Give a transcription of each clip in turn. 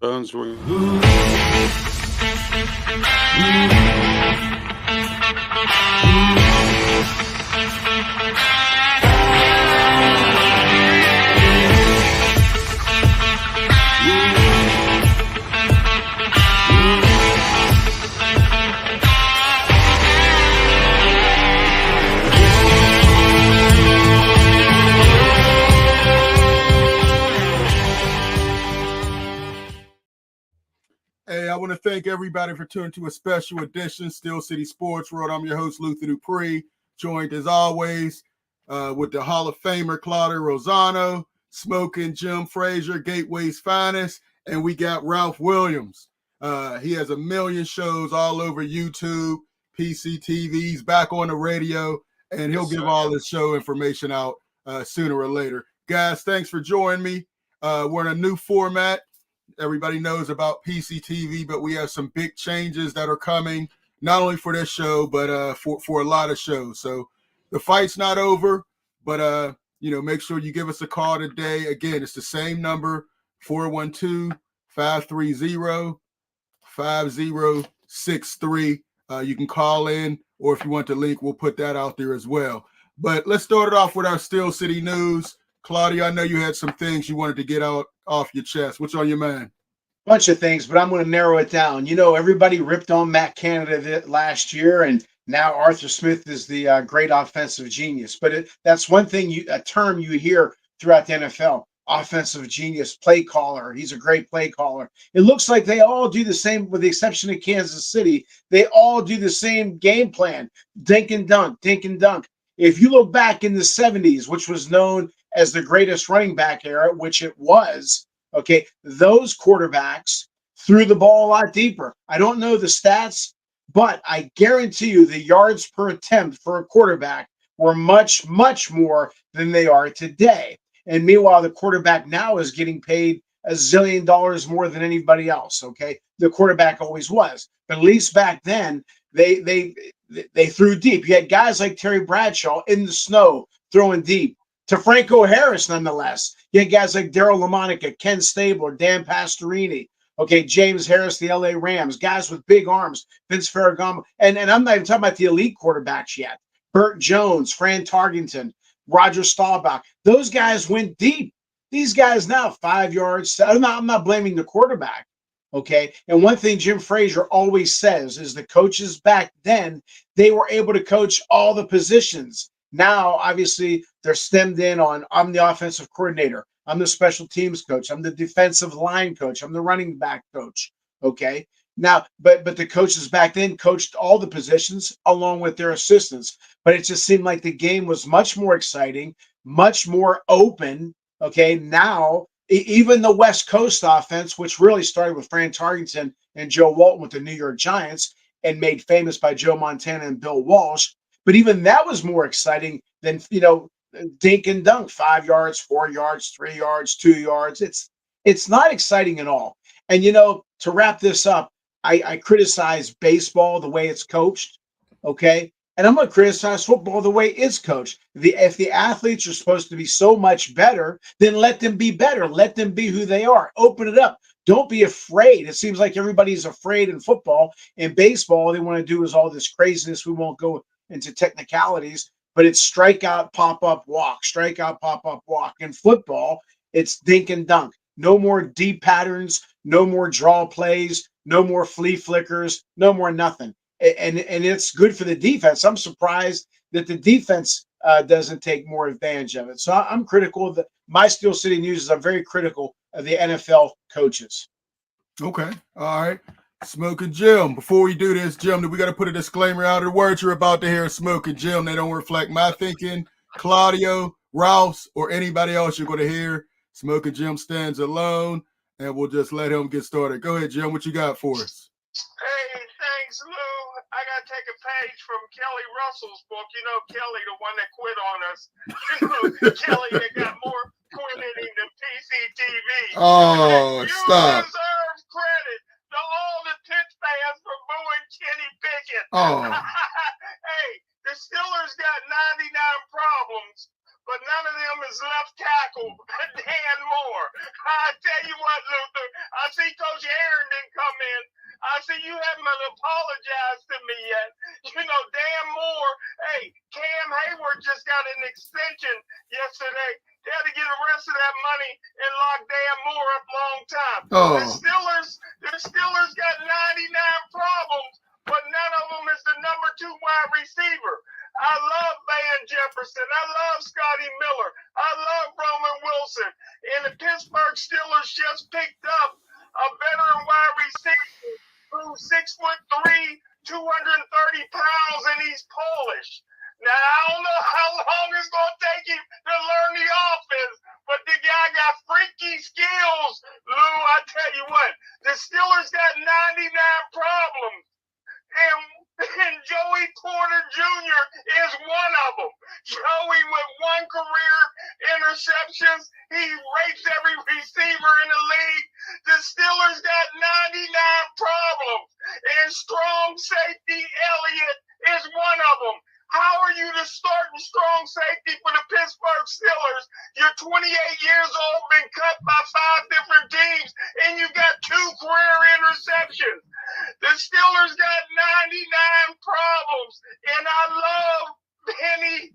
Phones ring. Hey, I want to thank everybody for tuning to a special edition, Steel City Sports World. I'm your host, Luther Dupree, joined as always with the Hall of Famer, Claudio Rosano, Smokin Jim Frazier, Gateway's finest, and we got Ralph Williams. He has a million shows all over YouTube, PCTV. He's back on the radio, and he'll give all his show information out sooner or later. Guys, thanks for joining me. We're in a new format. Everybody knows about PCTV, but we have some big changes that are coming, not only for this show, but for a lot of shows. So the fight's not over, but make sure you give us a call today. Again, it's the same number, 412-530-5063. You can call in, or if you want the link, we'll put that out there as well. But let's start it off with our Steel City news. Claudio, I know you had some things you wanted to get out off your chest. What's on your mind? Bunch of things, but I'm going to narrow it down. Everybody ripped on Matt Canada last year, and now Arthur Smith is the great offensive genius. But that's one thing, a term you hear throughout the NFL, offensive genius, play caller. He's a great play caller. It looks like they all do the same, with the exception of Kansas City. They all do the same game plan, dink and dunk, dink and dunk. If you look back in the 70s, which was known as the greatest running back era, which it was, okay, those quarterbacks threw the ball a lot deeper. I don't know the stats, but I guarantee you the yards per attempt for a quarterback were much, much more than they are today. And meanwhile, the quarterback now is getting paid $1 zillion more than anybody else, okay? The quarterback always was. But at least back then, they threw deep. You had guys like Terry Bradshaw in the snow throwing deep. To Franco Harris, nonetheless. You had guys like Daryl LaMonica, Ken Stabler, Dan Pastorini, okay, James Harris, the LA Rams, guys with big arms, Vince Ferragamo, and I'm not even talking about the elite quarterbacks yet. Burt Jones, Fran Tarkenton, Roger Staubach. Those guys went deep. These guys now, 5 yards. I'm not blaming the quarterback, okay? And one thing Jim Frazier always says is the coaches back then, they were able to coach all the positions. Now, obviously, they're stemmed in on, I'm the offensive coordinator. I'm the special teams coach. I'm the defensive line coach. I'm the running back coach. Okay. Now, but the coaches back then coached all the positions along with their assistants. But it just seemed like the game was much more exciting, much more open. Okay. Now, even the West Coast offense, which really started with Fran Tarkenton and Joe Walton with the New York Giants and made famous by Joe Montana and Bill Walsh. But even that was more exciting than, dink and dunk, 5 yards, 4 yards, 3 yards, 2 yards. It's not exciting at all. And, to wrap this up, I criticize baseball the way it's coached, okay? And I'm going to criticize football the way it's coached. If the athletes are supposed to be so much better, then let them be better. Let them be who they are. Open it up. Don't be afraid. It seems like everybody's afraid in football. In baseball, they want to do is all this craziness. We won't go into technicalities, but it's strikeout, pop-up, walk, strikeout, pop-up, walk. In football, it's dink and dunk. No more deep patterns, no more draw plays, no more flea flickers, no more nothing. And it's good for the defense. I'm surprised that the defense doesn't take more advantage of it. So I'm critical of my Steel City News is I'm very critical of the NFL coaches. Okay. All right. Smokin Jim. Before we do this, Jim, we got to put a disclaimer out. The words you're about to hear, Smokin Jim, they don't reflect my thinking, Claudio, Rouse, or anybody else you're going to hear. Smokin Jim stands alone, and we'll just let him get started. Go ahead, Jim. What you got for us? Hey, thanks, Lou. I got to take a page from Kelly Russell's book. Kelly, the one that quit on us. Kelly that got more quitting than PCTV. Oh, stop. You deserve credit to all the Pitts fans for booing Kenny Pickett. Oh. Hey, the Steelers got 99 problems, but none of them is left tackle. Dan Moore. I tell you what, Luther, I see Coach Aaron didn't come in. I said, you haven't apologized to me yet. Dan Moore, hey, Cam Hayward just got an extension yesterday. They had to get the rest of that money and lock Dan Moore up long time. Oh. The Steelers got 99 problems, but none of them is the number 2 wide receiver. I love Van Jefferson. I love Scotty Miller. I love Roman Wilson. And the Pittsburgh Steelers just picked up a veteran wide receiver who's 6'3", 230 pounds, and he's Polish. Now, I don't know how long it's going to take him to learn the offense, but the guy got freaky skills, Lou. I tell you what, the Steelers got 99 problems, and Joey Porter Jr. is one of them. Joey with 1 career interceptions, he rapes every receiver in the league. The Steelers got 99 problems, and strong safety Elliott is one of them. How are you the starting strong safety for the Pittsburgh Steelers? You're 28 years old, been cut by 5 different teams, and you got 2 career interceptions. The Steelers got 99 problems, and I love Benny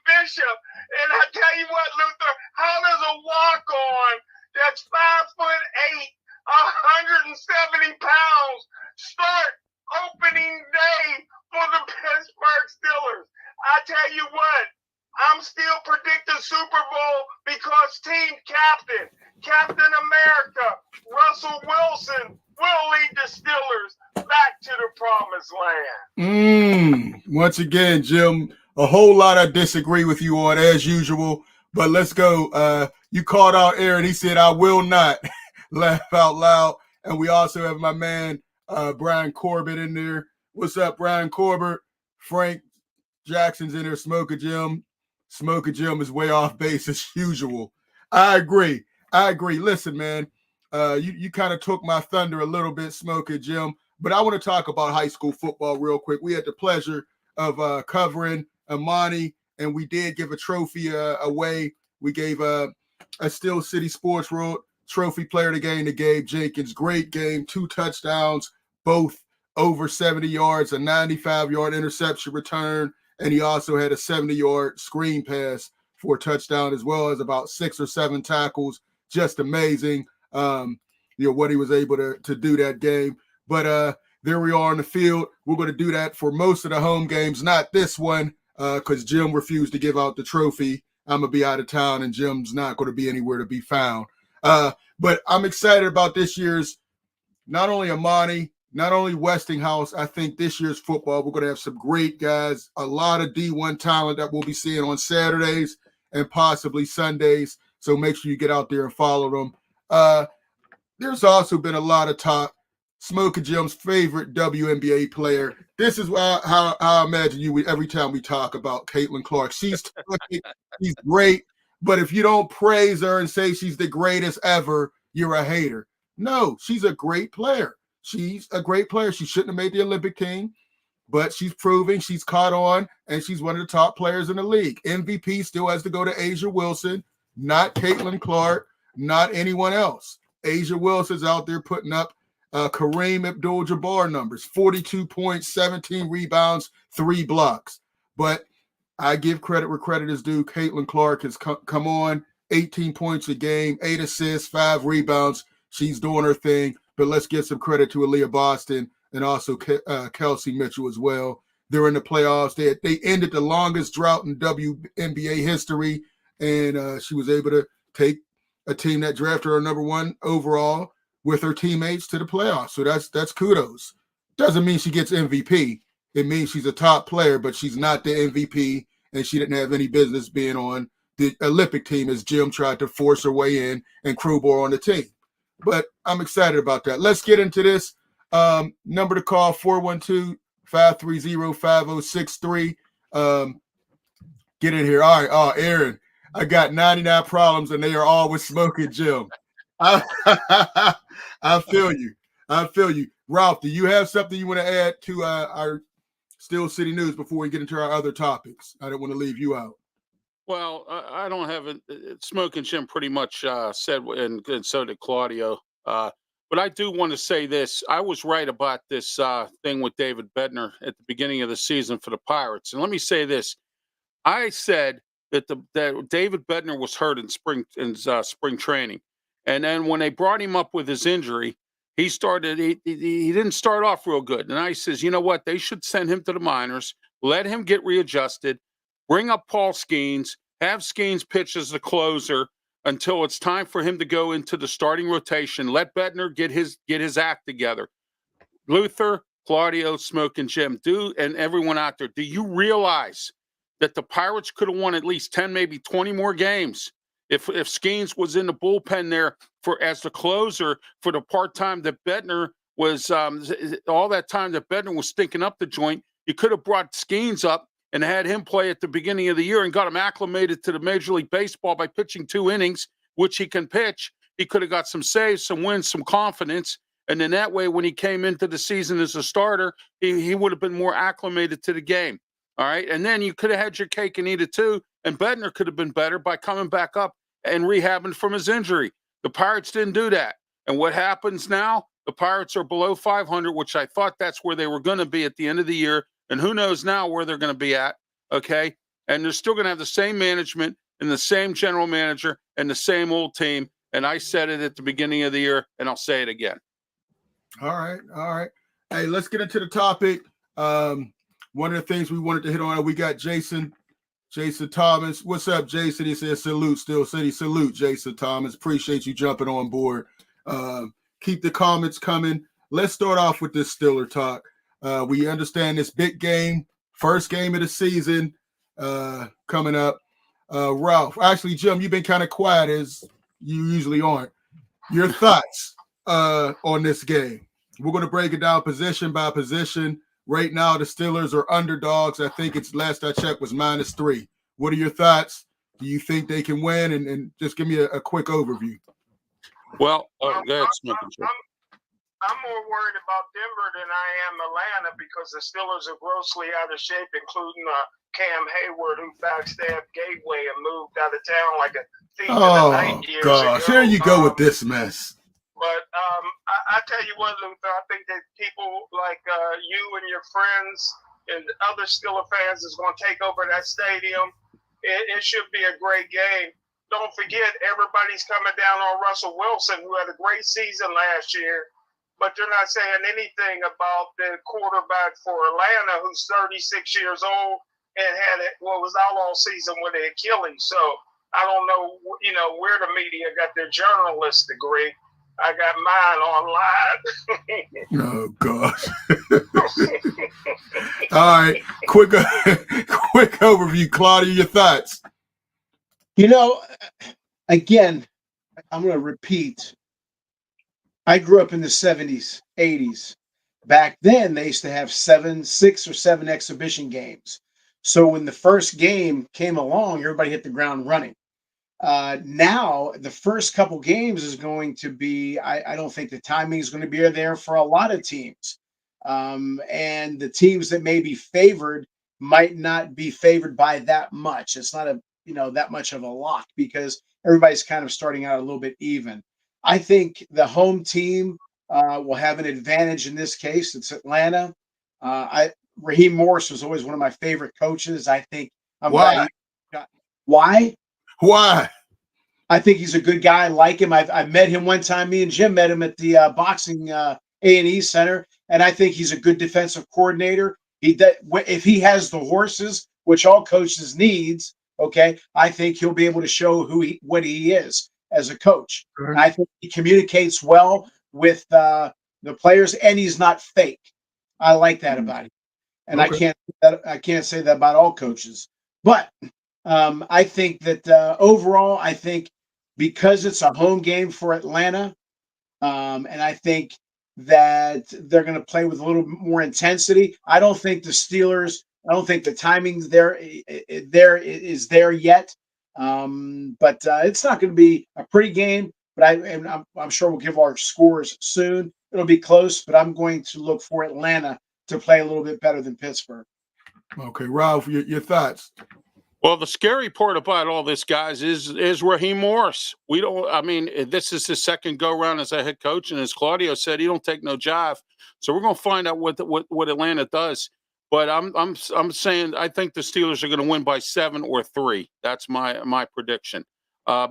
Bishop. And I tell you what, Luther, how does a walk-on that's 5'8", 170 pounds start opening day for the Pittsburgh Steelers? I tell you what, I'm still predicting Super Bowl because team Captain America, Russell Wilson, will lead the Steelers back to the promised land. Once again, Jim, a whole lot I disagree with you on as usual, but let's go. You called out Aaron. He said, I will not laugh out loud. And we also have my man, Brian Corbett in there. What's up, Brian Corbett? Frank Jackson's in there. Smokin Jim. Smokin Jim is way off base as usual. I agree. Listen, man, you kind of took my thunder a little bit, Smokin Jim, but I want to talk about high school football real quick. We had the pleasure of covering Amani, and we did give a trophy away. We gave a Steel City Sports World Trophy Player of the Game to Gabe Jenkins. Great game, 2 touchdowns, both over 70 yards, a 95-yard interception return, and he also had a 70-yard screen pass for a touchdown, as well as about 6 or 7 tackles. Just amazing, what he was able to do that game. But there we are on the field. We're going to do that for most of the home games, not this one, because Jim refused to give out the trophy. I'm going to be out of town, and Jim's not going to be anywhere to be found. But I'm excited about this year's, not only Amani, not only Westinghouse. I think this year's football, we're going to have some great guys, a lot of D1 talent that we'll be seeing on Saturdays and possibly Sundays. So make sure you get out there and follow them. There's also been a lot of talk. Smokin Jim's favorite WNBA player. This is how I imagine you every time we talk about Caitlin Clark. She's great, but if you don't praise her and say she's the greatest ever, you're a hater. No, she's a great player. She's a great player. She shouldn't have made the Olympic team, but she's proving she's caught on, and she's one of the top players in the league. MVP still has to go to Asia Wilson, not Caitlin Clark, not anyone else. Asia Wilson's out there putting up Kareem Abdul-Jabbar numbers, 42 points, 17 rebounds, 3 blocks. But I give credit where credit is due. Caitlin Clark has come on, 18 points a game, 8 assists, 5 rebounds. She's doing her thing. But let's give some credit to Aaliyah Boston and also Kelsey Mitchell as well. They're in the playoffs. They ended the longest drought in WNBA history, and she was able to take a team that drafted her number 1 overall with her teammates to the playoffs. So that's kudos. Doesn't mean she gets MVP. It means she's a top player, but she's not the MVP, and she didn't have any business being on the Olympic team as Jim tried to force her way in and crowbar on the team. But I'm excited about that. Let's get into this. Number to call, 412-530-5063. Get in here. All right. Oh, Aaron, I got 99 problems, and they are all with Smokin Jim. I feel you. Ralph, do you have something you want to add to our Steel City News before we get into our other topics? I don't want to leave you out. Well, I don't have it. Smokin Jim pretty much said, and so did Claudio, But I do want to say this. I was right about this thing with David Bednar at the beginning of the season for the Pirates. And let me say this. I said that that David Bednar was hurt in spring training. And then when they brought him up with his injury, he didn't start off real good. And I says, you know what? They should send him to the minors, let him get readjusted, bring up Paul Skeens, have Skeens pitch as the closer until it's time for him to go into the starting rotation. Let Bednar get his act together. Luther, Claudio, Smokin Jim, and everyone out there, do you realize that the Pirates could have won at least 10, maybe 20 more games if Skeens was in the bullpen there as the closer for the part-time that Bednar was all that time that Bednar was stinking up the joint? You could have brought Skeens up and had him play at the beginning of the year and got him acclimated to the Major League Baseball by pitching 2 innings, which he can pitch. He could have got some saves, some wins, some confidence. And then that way, when he came into the season as a starter, he would have been more acclimated to the game. All right. And then you could have had your cake and eat it too. And Bednar could have been better by coming back up and rehabbing from his injury. The Pirates didn't do that. And what happens now? The Pirates are below 500, which I thought that's where they were going to be at the end of the year. And who knows now where they're going to be at, okay? And they're still going to have the same management and the same general manager and the same old team. And I said it at the beginning of the year, and I'll say it again. All right. Hey, let's get into the topic. One of the things we wanted to hit on, we got Jason Thomas. What's up, Jason? He says salute, Steel City. Salute, Jason Thomas. Appreciate you jumping on board. Keep the comments coming. Let's start off with this Steeler talk. We understand this big game, first game of the season coming up. Ralph, actually, Jim, you've been kind of quiet as you usually aren't. Your thoughts on this game? We're going to break it down position by position. Right now, the Steelers are underdogs. I think it's last I checked was -3. What are your thoughts? Do you think they can win? And just give me a quick overview. Well, go ahead, Smokin Jim. I'm more worried about Denver than I am Atlanta because the Steelers are grossly out of shape, including Cam Hayward, who backstabbed Gateway and moved out of town like a thief in the night years ago. Here you go with this mess. But I tell you what, Luther, I think that people like you and your friends and other Steeler fans is going to take over that stadium. It should be a great game. Don't forget, everybody's coming down on Russell Wilson, who had a great season last year. But they're not saying anything about the quarterback for Atlanta, who's 36 years old and had was out all season with an Achilles. So I don't know, where the media got their journalist degree. I got mine online. Oh gosh! All right, quick overview, Claudio. Your thoughts? Again, I'm going to repeat. I grew up in the 70s, 80s. Back then, they used to have 6 or 7 exhibition games. So when the first game came along, everybody hit the ground running. Now, the first couple games is going to be, I don't think the timing is going to be there for a lot of teams. And the teams that may be favored might not be favored by that much. It's not that much of a lock because everybody's kind of starting out a little bit even. I think the home team will have an advantage in this case. It's Atlanta. Raheem Morris was always one of my favorite coaches. I think. Why? Why? Why? I think he's a good guy. I like him. I met him one time. Me and Jim met him at the boxing A&E Center, and I think he's a good defensive coordinator. If he has the horses, which all coaches needs, okay, I think he'll be able to show what he is as a coach. Sure. I think he communicates well with the players, and he's not fake. I like that about him, and okay. I can't say that about all coaches. But I think that overall, I think because it's a home game for Atlanta, and I think that they're going to play with a little more intensity. I don't think the timing is there yet. But it's not going to be a pretty game. But I'm sure we'll give our scores soon. It'll be close, but I'm going to look for Atlanta to play a little bit better than Pittsburgh. Okay, Ralph, your thoughts? Well, the scary part about all this, guys, is Raheem Morris. We don't. I mean, this is his second go round as a head coach, and as Claudio said, he don't take no jive. So we're going to find out what Atlanta does. But I'm saying I think the Steelers are going to win by 7 or 3. That's my prediction,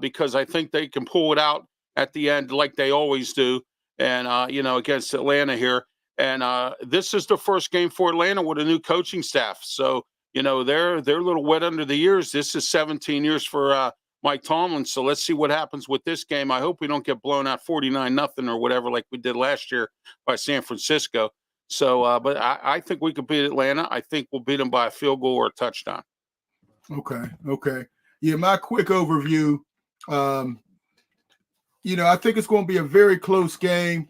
because I think they can pull it out at the end like they always do, and against Atlanta here. And this is the first game for Atlanta with a new coaching staff. So they're a little wet under the ears. This is 17 years for Mike Tomlin. So let's see what happens with this game. I hope we don't get blown out 49-0 or whatever like we did last year by San Francisco. So, but I think we could beat Atlanta. I think we'll beat them by a field goal or a touchdown. Okay. Yeah, my quick overview. I think it's going to be a very close game,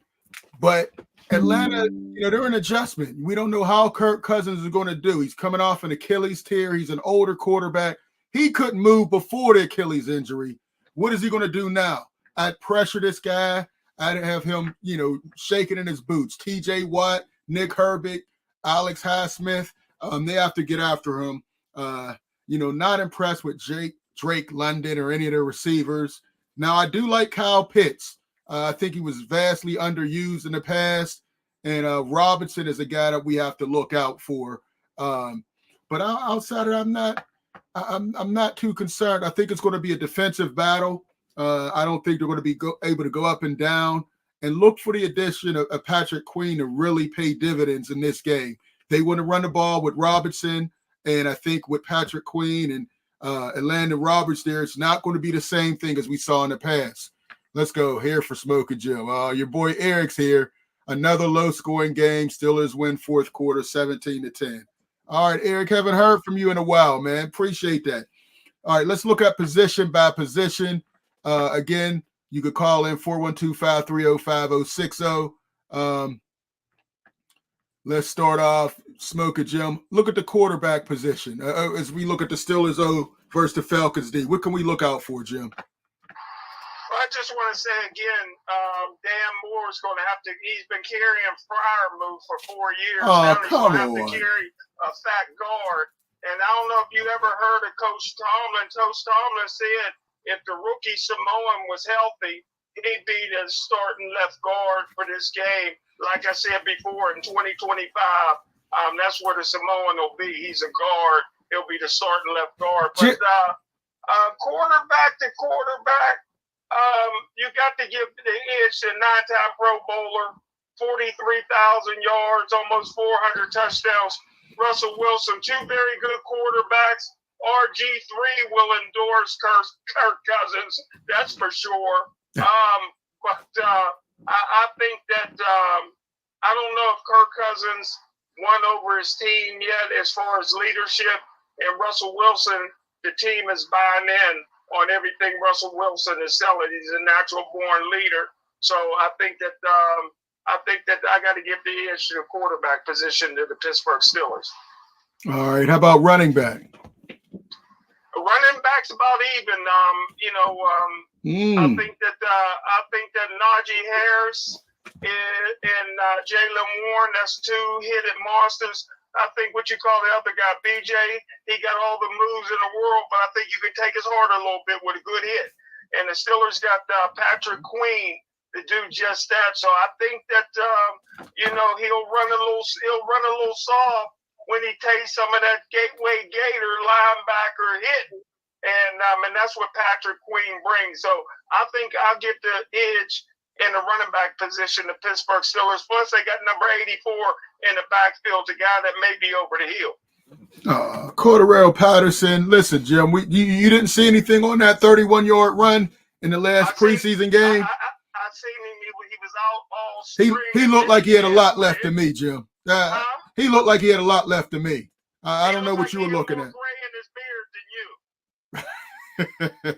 but Atlanta, they're an adjustment. We don't know how Kirk Cousins is going to do. He's coming off an Achilles tear. He's an older quarterback. He couldn't move before the Achilles injury. What is he going to do now? I'd pressure this guy. I'd have him, shaking in his boots. TJ Watt, Nick Herbig, Alex Highsmith, they have to get after him. Not impressed with Drake London or any of their receivers. Now, I do like Kyle Pitts. I think he was vastly underused in the past, and Robinson is a guy that we have to look out for. But outside of that, I'm not too concerned. I think it's going to be a defensive battle. I don't think they're going to be able to go up and down. And look for the addition of Patrick Queen to really pay dividends in this game. They want to run the ball with Robinson, and I think with Patrick Queen and Landon Roberts there, it's not going to be the same thing as we saw in the past. Let's go here for Smokin Jim. Your boy Eric's here. Another low-scoring game. Steelers win fourth quarter, 17-10. All right, Eric, haven't heard from you in a while, man. Appreciate that. All right, let's look at position by position. Again, you could call in 412-530-5060. Let's start off, Smokin Jim. Look at the quarterback position. As we look at the Steelers O versus the Falcons D, what can we look out for, Jim? I just want to say again, Dan Moore's going to have to. He's been carrying Freiermuth for 4 years. Oh, now he's going to have to carry a fat guard. And I don't know if you ever heard of Coach Tomlin. Coach Tomlin said if the rookie Samoan was healthy, he'd be the starting left guard for this game. Like I said before, in 2025, that's where the Samoan will be. He's a guard. He'll be the starting left guard. But quarterback to quarterback, you got to give the edge to 9-time Pro Bowler, 43,000 yards, almost 400 touchdowns. Russell Wilson, 2 very good quarterbacks. RG3 will endorse Kirk Cousins, that's for sure. I think that I don't know if Kirk Cousins won over his team yet as far as leadership, and Russell Wilson, the team is buying in on everything Russell Wilson is selling. He's a natural born leader. So I think that I got to give the edge to the quarterback position to the Pittsburgh Steelers. All right. How about running back? Running back's about even. I think that Najee Harris and Jaylen Warren, that's 2 hit-it monsters. I think what you call the other guy, BJ, he got all the moves in the world, but I think you can take his heart a little bit with a good hit. And the Steelers got Patrick Queen to do just that. So I think that he'll run a little soft when he takes some of that gateway gator linebacker hit. And that's what Patrick Queen brings. So I think I'll get the edge in the running back position, the Pittsburgh Steelers. Plus, they got number 84 in the backfield, the guy that may be over the hill. Cordarrelle Patterson. Listen, Jim, you didn't see anything on that 31-yard run in the last preseason game? I seen him. He was out all spring. He looked like he had a lot left to me, Jim. He looked like he had a lot left to me. I don't know what you were looking at.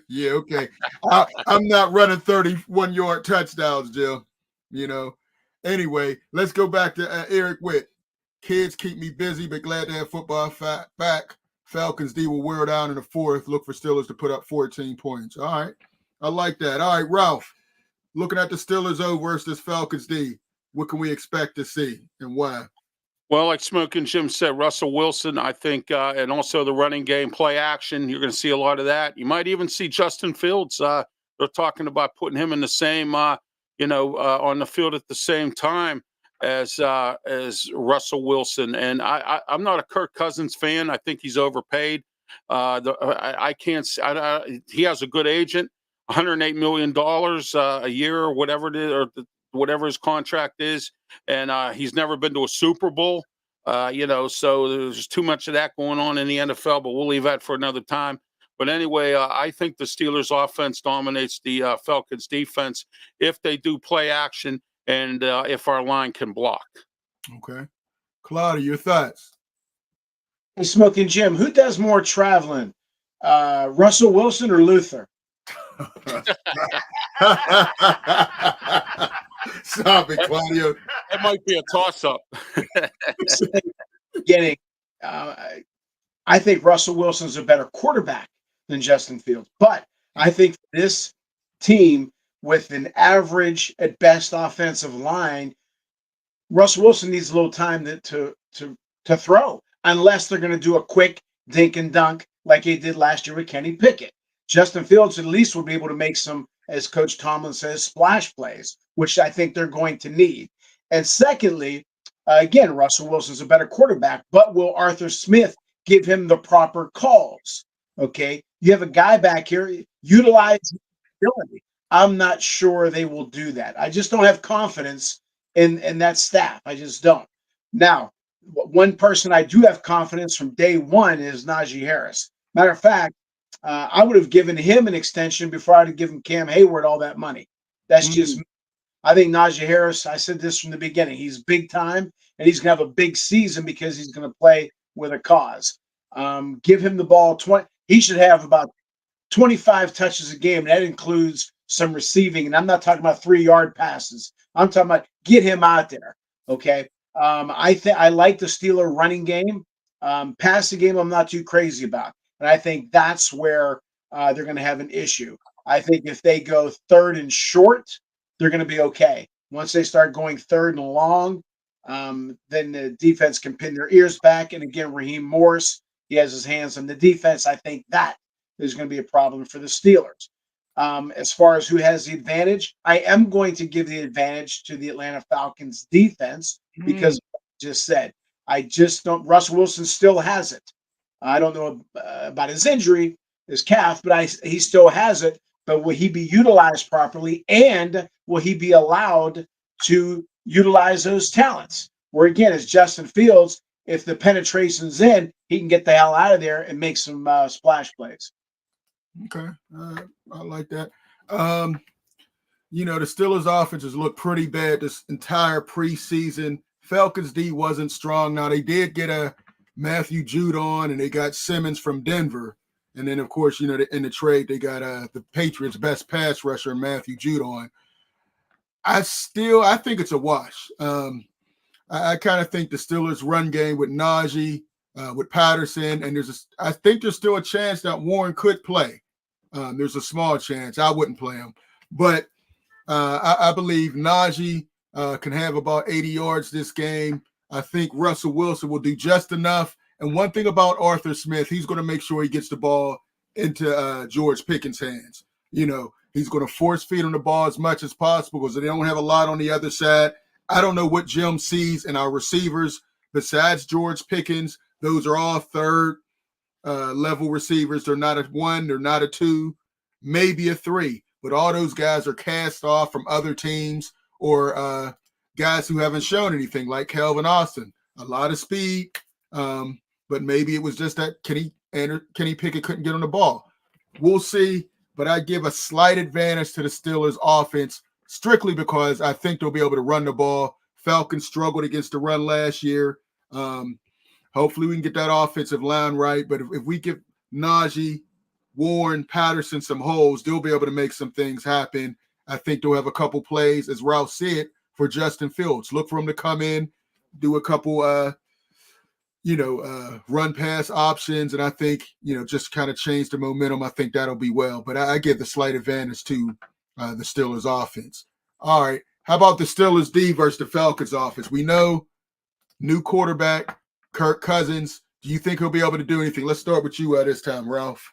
Yeah, okay. I'm not running 31-yard touchdowns, Jill. Anyway, let's go back to Eric Witt. Kids keep me busy, but glad to have football back. Falcons D will wear down in the fourth. Look for Steelers to put up 14 points. All right. I like that. All right, Ralph. Looking at the Steelers O versus Falcons D, what can we expect to see and why? Well, like Smokin Jim said, Russell Wilson, I think, and also the running game, play action. You're going to see a lot of that. You might even see Justin Fields. They're talking about putting him in the same, on the field at the same time as Russell Wilson. And I'm not a Kirk Cousins fan. I think he's overpaid. I can't. He has a good agent, $108 million a year, or whatever it is, or whatever his contract is, and he's never been to a Super Bowl. So there's too much of that going on in the NFL. But we'll leave that for another time. But anyway, I think the Steelers' offense dominates the Falcons' defense if they do play action and if our line can block. Okay, Claudio, your thoughts? Hey, Smokin Jim, who does more traveling, Russell Wilson or Luther? Stop it, Claudio. It might be a toss-up. I think Russell Wilson's a better quarterback than Justin Fields, but I think this team with an average at best offensive line, Russell Wilson needs a little time to throw, unless they're going to do a quick dink and dunk like he did last year with Kenny Pickett. Justin Fields at least will be able to make some, as Coach Tomlin says, splash plays, which I think they're going to need. And secondly, again, Russell Wilson's a better quarterback, but will Arthur Smith give him the proper calls? Okay, you have a guy back here, utilize his ability. I'm not sure they will do that. I just don't have confidence in that staff. I just don't. Now, one person I do have confidence from day one is Najee Harris. Matter of fact, I would have given him an extension before I'd have given Cam Hayward all that money. That's just me. I think Najee Harris, I said this from the beginning, he's big time, and he's going to have a big season because he's going to play with a cause. Give him the ball. He should have about 25 touches a game, and that includes some receiving. And I'm not talking about 3-yard passes. I'm talking about get him out there, okay? I like the Steeler running game. Passing game, I'm not too crazy about. And I think that's where they're going to have an issue. I think if they go third and short, they're going to be okay. Once they start going third and long, then the defense can pin their ears back. And again, Raheem Morris, he has his hands on the defense. I think that is going to be a problem for the Steelers. As far as who has the advantage, I am going to give the advantage to the Atlanta Falcons defense because I just said, I just don't. Russell Wilson still has it. I don't know about his injury, his calf, but he still has it. But will he be utilized properly, and will he be allowed to utilize those talents? Where again, as Justin Fields, if the penetration's in, he can get the hell out of there and make some splash plays. Okay, I like that. The Steelers' offenses look pretty bad this entire preseason. Falcons D wasn't strong. Now they did get a Matthew Judon, and they got Simmons from Denver. And then, of course, in the trade, they got the Patriots' best pass rusher, Matthew Judon. I think it's a wash. I kind of think the Steelers' run game with Najee, with Patterson, and I think there's still a chance that Warren could play. There's a small chance. I wouldn't play him. But I believe Najee can have about 80 yards this game. I think Russell Wilson will do just enough. And one thing about Arthur Smith, he's going to make sure he gets the ball into George Pickens' hands. He's going to force feed him the ball as much as possible because they don't have a lot on the other side. I don't know what Jim sees in our receivers besides George Pickens. Those are all third level receivers. They're not a 1, they're not a 2, maybe a 3. But all those guys are cast off from other teams or guys who haven't shown anything, like Calvin Austin. A lot of speed. But maybe it was just that Kenny Pickett couldn't get on the ball. We'll see, but I give a slight advantage to the Steelers' offense strictly because I think they'll be able to run the ball. Falcons struggled against the run last year. Hopefully we can get that offensive line right, but if we give Najee, Warren, Patterson some holes, they'll be able to make some things happen. I think they'll have a couple plays, as Ralph said, for Justin Fields. Look for him to come in, do a couple run pass options, and I think, just kind of change the momentum. I think that'll be well. But I give the slight advantage to the Steelers offense. All right. How about the Steelers D versus the Falcons offense? We know new quarterback, Kirk Cousins. Do you think he'll be able to do anything? Let's start with you this time, Ralph.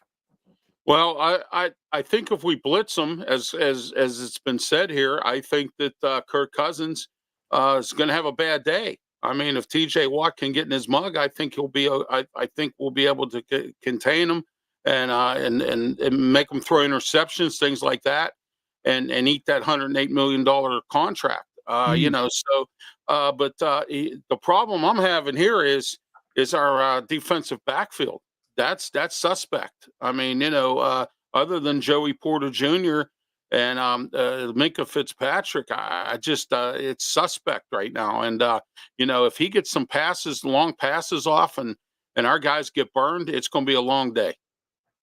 Well, I think if we blitz him, as it's been said here, I think that Kirk Cousins is going to have a bad day. I mean, if T.J. Watt can get in his mug, I think he'll be. I think we'll be able to contain him and make him throw interceptions, things like that, and eat that $108 million contract. So but the problem I'm having here is our defensive backfield. That's suspect. I mean, other than Joey Porter Jr. and Minkah Fitzpatrick, I just it's suspect right now. And if he gets some long passes off, and our guys get burned, it's going to be a long day.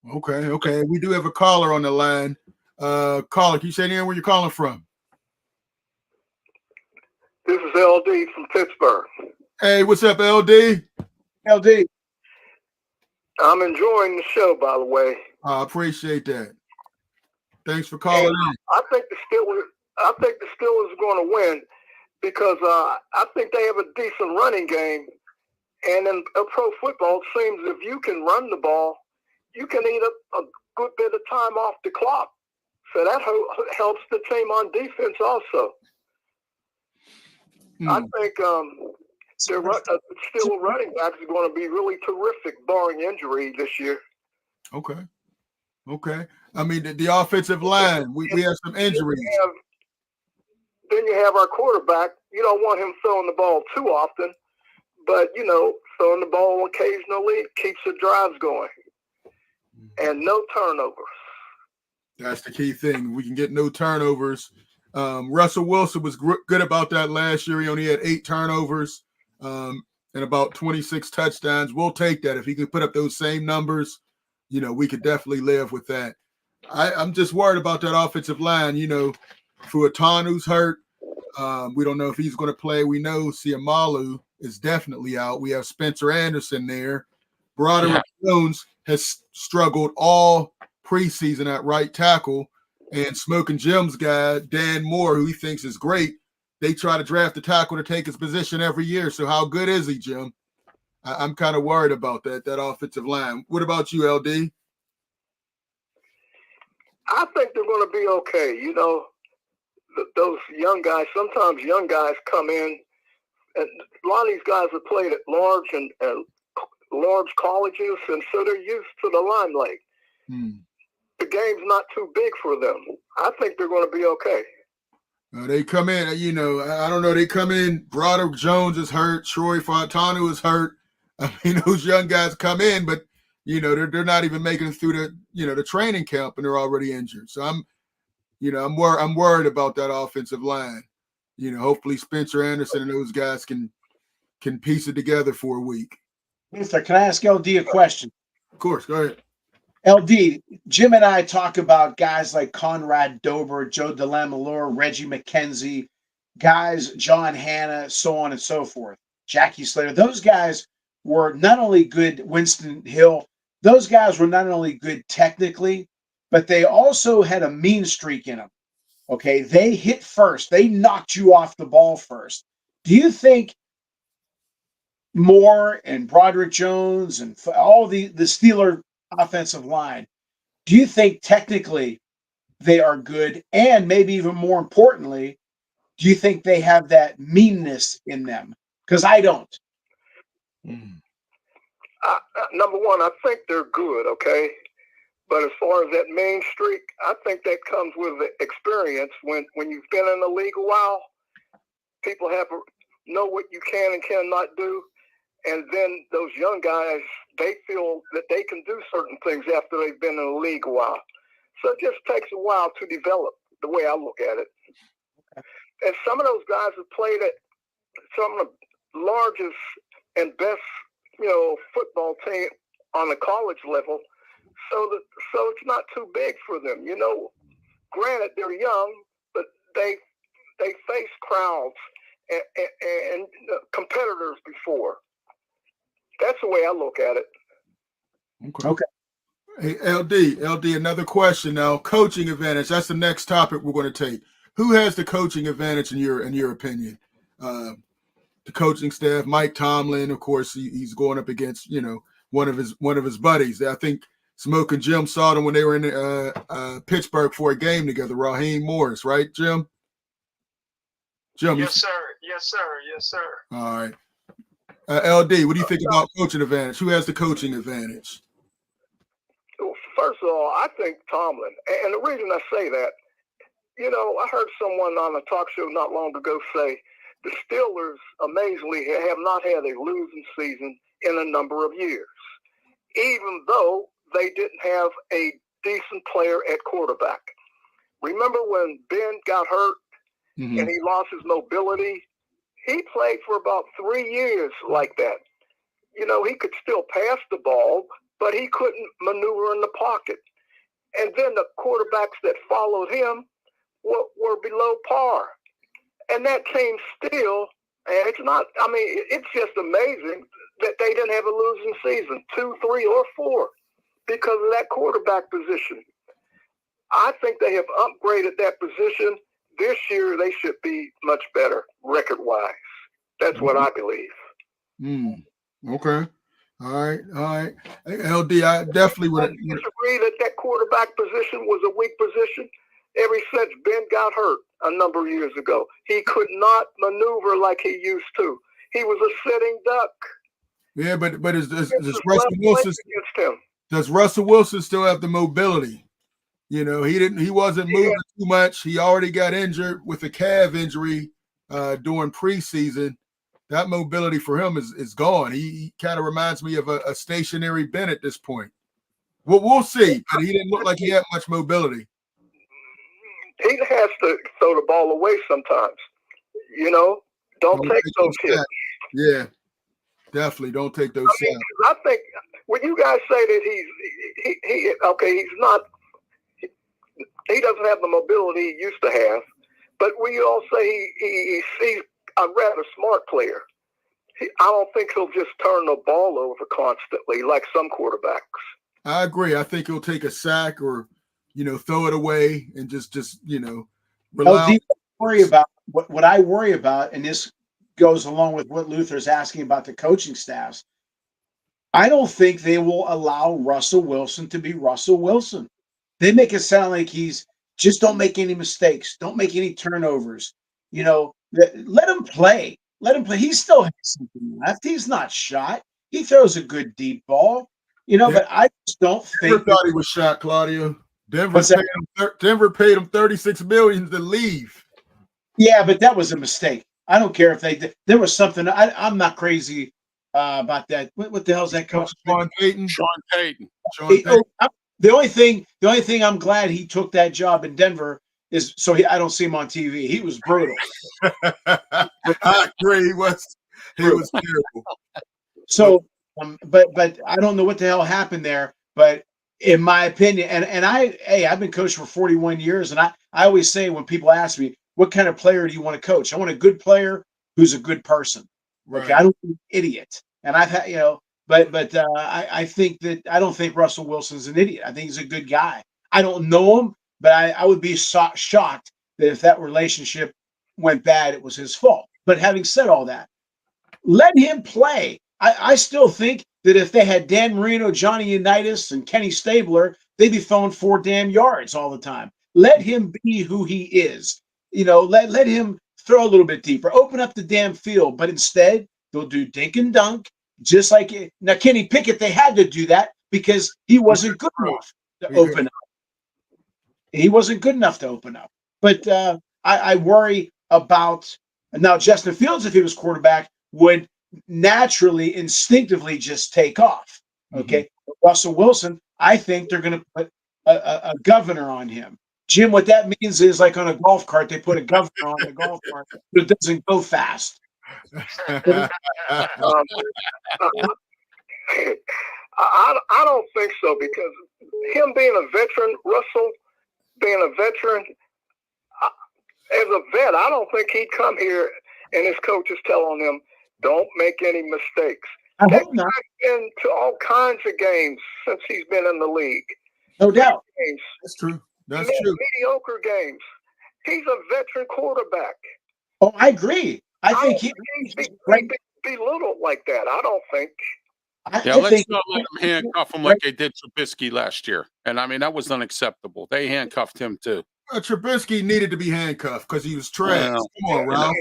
Okay. We do have a caller on the line. Caller, can you say again where you're calling from? This is LD from Pittsburgh. Hey, what's up, LD? LD. I'm enjoying the show, by the way. I appreciate that. Thanks for calling in. I think the Steelers are going to win because I think they have a decent running game. And in pro football, it seems if you can run the ball, you can eat a good bit of time off the clock. So that helps the team on defense also. I think their Steelers running backs are going to be really terrific, barring injury this year. Okay. I mean, the offensive line, we have some injuries. Then you have our quarterback. You don't want him throwing the ball too often, but, throwing the ball occasionally keeps the drives going. And no turnovers. That's the key thing. We can get no turnovers. Russell Wilson was good about that last year. He only had 8 turnovers and about 26 touchdowns. We'll take that. If he could put up those same numbers, we could definitely live with that. I'm just worried about that offensive line. Fuatanu's hurt. We don't know if he's going to play. We know Siamalu is definitely out. We have Spencer Anderson there. Broderick Jones has struggled all preseason at right tackle. And Smokin Jim's guy, Dan Moore, who he thinks is great, they try to draft a tackle to take his position every year. So how good is he, Jim? I'm kind of worried about that offensive line. What about you, LD? I think they're going to be okay. Those young guys, sometimes young guys come in, and a lot of these guys have played at large and large colleges, and so they're used to the limelight. The game's not too big for them. I think they're going to be okay. They come in, I don't know. They come in, Broderick Jones is hurt. Troy Fontanu is hurt. I mean, those young guys come in, but, they're not even making it through the training camp, and they're already injured. So I'm worried about that offensive line. Hopefully Spencer Anderson and those guys can piece it together for a week. Mister, can I ask LD a question? Of course, go ahead. LD, Jim and I talk about guys like Conrad Dober, Joe DeLamalure, Reggie McKenzie, guys, John Hanna, so on and so forth, Jackie Slater. Those guys were not only good, Winston Hill, those guys were not only good technically, but they also had a mean streak in them. Okay, they hit first. They knocked you off the ball first. Do you think Moore and Broderick Jones and all the Steeler offensive line, do you think technically they are good? And maybe even more importantly, do you think they have that meanness in them? Because I don't. Number one, I think they're good, okay? But as far as that main streak, I think that comes with experience. When you've been in the league a while, people know what you can and cannot do. And then those young guys, they feel that they can do certain things after they've been in the league a while. So it just takes a while to develop, the way I look at it. And some of those guys have played at some of the largest and best, football team on the college level. So it's not too big for them. Granted, they're young, but they face crowds and competitors before. That's the way I look at it. Okay. Hey, LD, another question now. Coaching advantage. That's the next topic we're going to take. Who has the coaching advantage in your opinion? the coaching staff. Mike Tomlin, of course, he's going up against one of his buddies. I think Smokin Jim saw them when they were in Pittsburgh for a game together. Raheem Morris, right, Jim? Jim, yes, sir. Yes, sir. Yes, sir. All right. LD, what do you think about coaching advantage? Who has the coaching advantage? First of all, I think Tomlin. And the reason I say that, I heard someone on a talk show not long ago say the Steelers amazingly have not had a losing season in a number of years, even though they didn't have a decent player at quarterback. Remember when Ben got hurt and he lost his mobility? He played for about 3 years like that. He could still pass the ball, but he couldn't maneuver in the pocket. And then the quarterbacks that followed him were below par. And that team still, and it's just amazing that they didn't have a losing season, 2, 3, or 4, because of that quarterback position. I think they have upgraded that position. This year, they should be much better record-wise. That's what I believe. Okay. All right. Hey, LD, I definitely would disagree that quarterback position was a weak position. Ever since Ben got hurt a number of years ago, he could not maneuver like he used to. He was a sitting duck. Yeah, but does Russell Wilson still have the mobility? He wasn't moving too much. He already got injured with a calf injury during preseason. That mobility for him is gone. He kind of reminds me of a stationary Ben at this point. Well, we'll see, but he didn't look like he had much mobility. He has to throw the ball away sometimes. Don't take those hits. Yeah, definitely don't take those shots. I think when you guys say that he's not, he doesn't have the mobility he used to have, but when you all say he's a rather smart player, I don't think he'll just turn the ball over constantly like some quarterbacks. I agree. I think he'll take a sack or, throw it away and just rely. What I worry about, and this goes along with what Luther's asking about the coaching staffs. I don't think they will allow Russell Wilson to be Russell Wilson. They make it sound like he's just don't make any mistakes, don't make any turnovers. Let him play. Let him play. He still has something left. He's not shot. He throws a good deep ball. But I just don't think. Denver thought he was shot, Claudio. Denver paid him $36 million to leave. Yeah, but that was a mistake. I don't care if they did. There was something. I'm not crazy about that. What the hell is that coach? Sean Payton. The only thing I'm glad he took that job in Denver is so I don't see him on TV. He was brutal. I agree. He was terrible. So, but I don't know what the hell happened there. But in my opinion, and I've been coaching for 41 years, and I always say when people ask me, what kind of player do you want to coach? I want a good player who's a good person. Right. Okay, I don't want an idiot. And I've had, but I think that I don't think Russell Wilson's an idiot. I think he's a good guy. I don't know him, but I would be shocked that if that relationship went bad, it was his fault. But having said all that, let him play. I still think that if they had Dan Marino, Johnny Unitas, and Kenny Stabler, they'd be throwing 4 damn yards all the time. Let him be who he is. Let him throw a little bit deeper, open up the damn field. But instead, they'll do dink and dunk, just like it. Now, Kenny Pickett, they had to do that because he wasn't good enough to open up. He wasn't good enough to open up. But I worry about now Justin Fields, if he was quarterback, would naturally, instinctively just take off. Okay. Mm-hmm. Russell Wilson, I think they're going to put a governor on him. Jim, what that means is like on a golf cart, they put a governor on the golf cart, but it doesn't go fast. I don't think so, because him being a veteran, Russell being a veteran, as a vet, I don't think he'd come here and his coach is telling him, don't make any mistakes. I hope not. He's been to all kinds of games since he's been in the league. No doubt. That's true. That's true. Mediocre games. He's a veteran quarterback. Oh, I agree. I think don't he think right. be belittled like that. I don't think. Yeah, I let's think not let them handcuff him right. like they did Trubisky last year. And I mean, that was unacceptable. They handcuffed him too. Trubisky needed to be handcuffed because he was trash. Well, Come on, Ralph.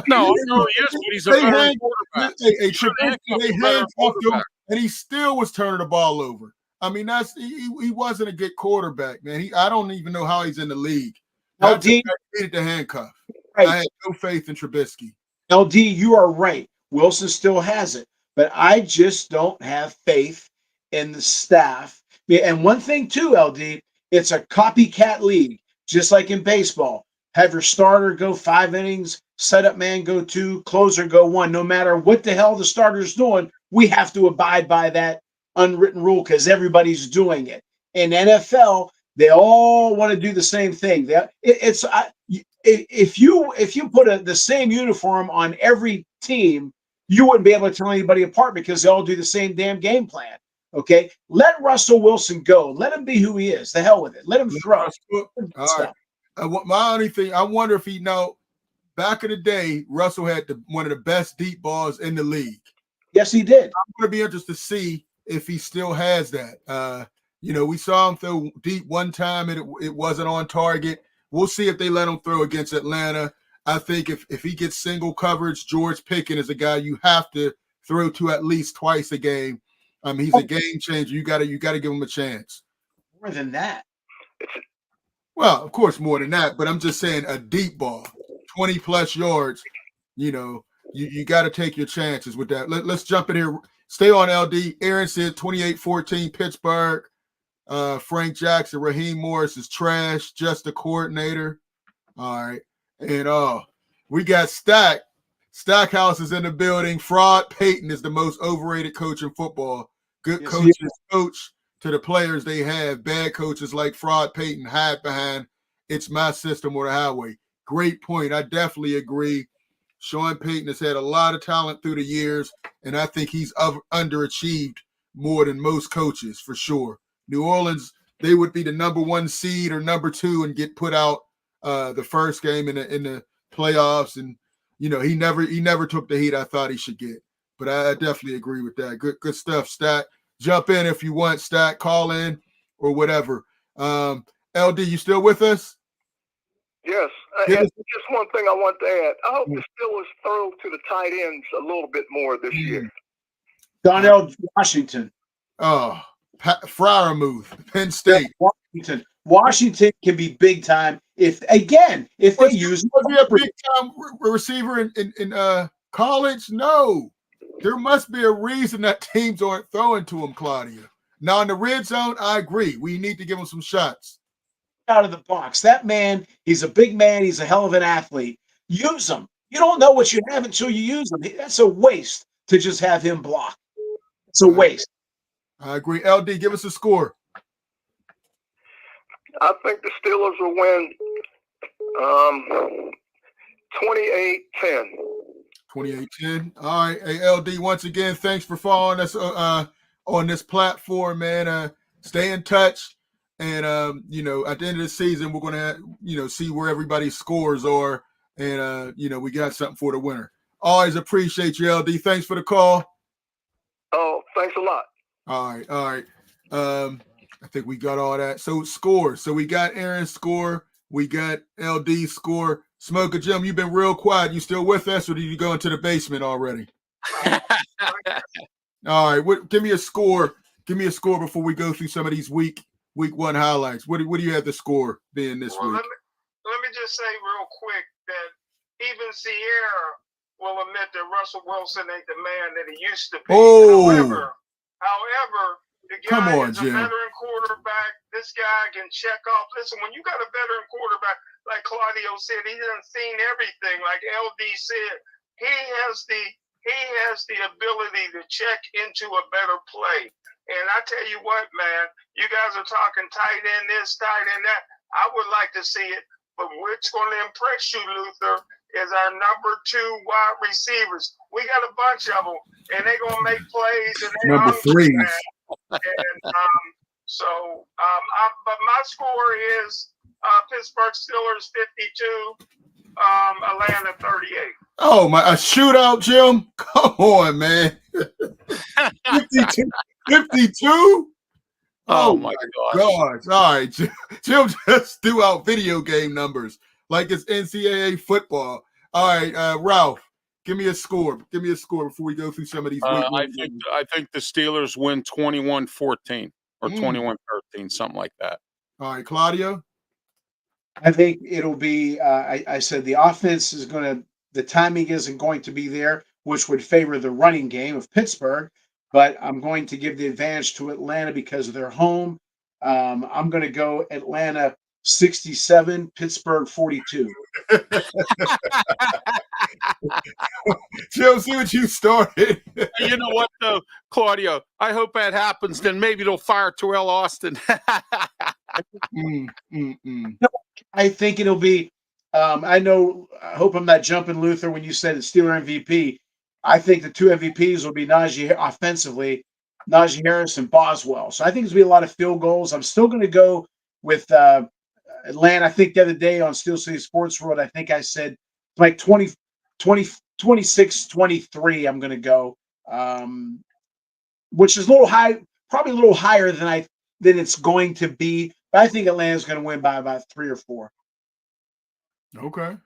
no, I know he is, but he's a veteran quarterback. Hey, Should Trubisky, handcuff they a veteran handcuffed him, quarterback. and he still was turning the ball over. I mean, he wasn't a good quarterback, man. I don't even know how he's in the league. That's LD, needed to handcuff. right. I had no faith in Trubisky. LD, you are right. Wilson still has it, but I just don't have faith in the staff. And one thing too, LD, it's a copycat league, just like in baseball. Have your starter go 5 innings, setup man go 2, closer go 1. No matter what the hell the starter's doing, we have to abide by that unwritten rule because everybody's doing it. In NFL, they all want to do the same thing. If you put the same uniform on every team, you wouldn't be able to tell anybody apart because they all do the same damn game plan. Okay, let Russell Wilson go. Let him be who he is. The hell with it. Let him throw. All right. My only thing, I wonder if back in the day, Russell had one of the best deep balls in the league. Yes, he did. I'm going to be interested to see if he still has that. We saw him throw deep one time and it wasn't on target. We'll see if they let him throw against Atlanta. I think if he gets single coverage, George Pickens is a guy you have to throw to at least twice a game. I mean, he's a game changer. You got to give him a chance. More than that. Well, of course, more than that. But I'm just saying a deep ball, 20-plus yards, you got to take your chances with that. Let's jump in here. Stay on LD. Aaron said 28-14 Pittsburgh. Frank Jackson, Raheem Morris is trash, just a coordinator. All right. And we got Stack. Stackhouse is in the building. Fraud Payton is the most overrated coach in football. Good coaches coach to the players they have. Bad coaches like Fraud Payton hide behind it's my system or the highway. Great point. I definitely agree. Sean Payton has had a lot of talent through the years, and I think he's underachieved more than most coaches for sure. New Orleans, they would be the number 1 seed or number 2 and get put out the first game in the playoffs. And he never took the heat I thought he should get. But I definitely agree with that. Good stuff, Stack. Jump in if you want, Stack. Call in or whatever. LD, you still with us? Yes. Just one thing I want to add. I hope the Steelers throw to the tight ends a little bit more this year. Donnell Washington. Oh, Fryermuth, Penn State. Washington can be big time if they use him. Was he a big time receiver in college? No. There must be a reason that teams aren't throwing to him, Claudio. Now in the red zone, I agree. We need to give him some shots. Out of the box. That man, he's a big man. He's a hell of an athlete. Use him. You don't know what you have until you use him. That's a waste to just have him block. It's a waste. I agree. LD, give us a score. I think the Steelers will win 28-10. 28-10. All right. Hey, LD, once again, thanks for following us on this platform, man. Stay in touch. And, at the end of the season, we're going to, see where everybody's scores are. And, we got something for the winner. Always appreciate you, LD. Thanks for the call. Oh, thanks a lot. All right. I think we got all that. So scores. So we got Aaron's score. We got LD's score. Smokin Jim, you've been real quiet. You still with us, or did you go into the basement already? All right. Give me a score. Give me a score before we go through some of these week 1 highlights. What do you have the score being this week? Let me just say real quick that even Sierra will admit that Russell Wilson ain't the man that he used to be. However, the guy is a veteran quarterback. This guy can check off. Listen, when you got a veteran quarterback, like Claudio said, he done seen everything. Like LD said, he has the ability to check into a better play. And I tell you what, man, you guys are talking tight end this, tight end that. I would like to see it, but what's going to impress you, Luther, is our number 2 wide receivers. We got a bunch of them, and they're going to make plays. And they number 3. And but my score is Pittsburgh Steelers 52, Atlanta 38. Oh my, a shootout, Jim. Come on, man. 52. 52? Oh Oh my my gosh. gosh. All right. Jim just threw out video game numbers like it's NCAA football. All right, Ralph, give me a score. Give me a score before we go through some of these week one games. I think the Steelers win 21-14 or 21-13, something like that. All right, Claudio. I think it'll be. I said the offense is going to. The timing isn't going to be there, which would favor the running game of Pittsburgh. But I'm going to give the advantage to Atlanta because of their home. I'm going to go Atlanta 67, Pittsburgh 42. Jim, see what you started. You know what, though, Claudio? I hope that happens. Then maybe they'll fire Terrell Austin. I think it'll be. I hope I'm not jumping Luther when you said it's Steeler MVP. I think the two MVPs will be Najee offensively, Najee Harris and Boswell. So I think it's going to be a lot of field goals. I'm still going to go with Atlanta. I think the other day on Steel City Sports World, I think I said like 26-23. I'm going to go, which is a little high, probably a little higher than it's going to be. But I think Atlanta's going to win by about 3 or 4. Okay.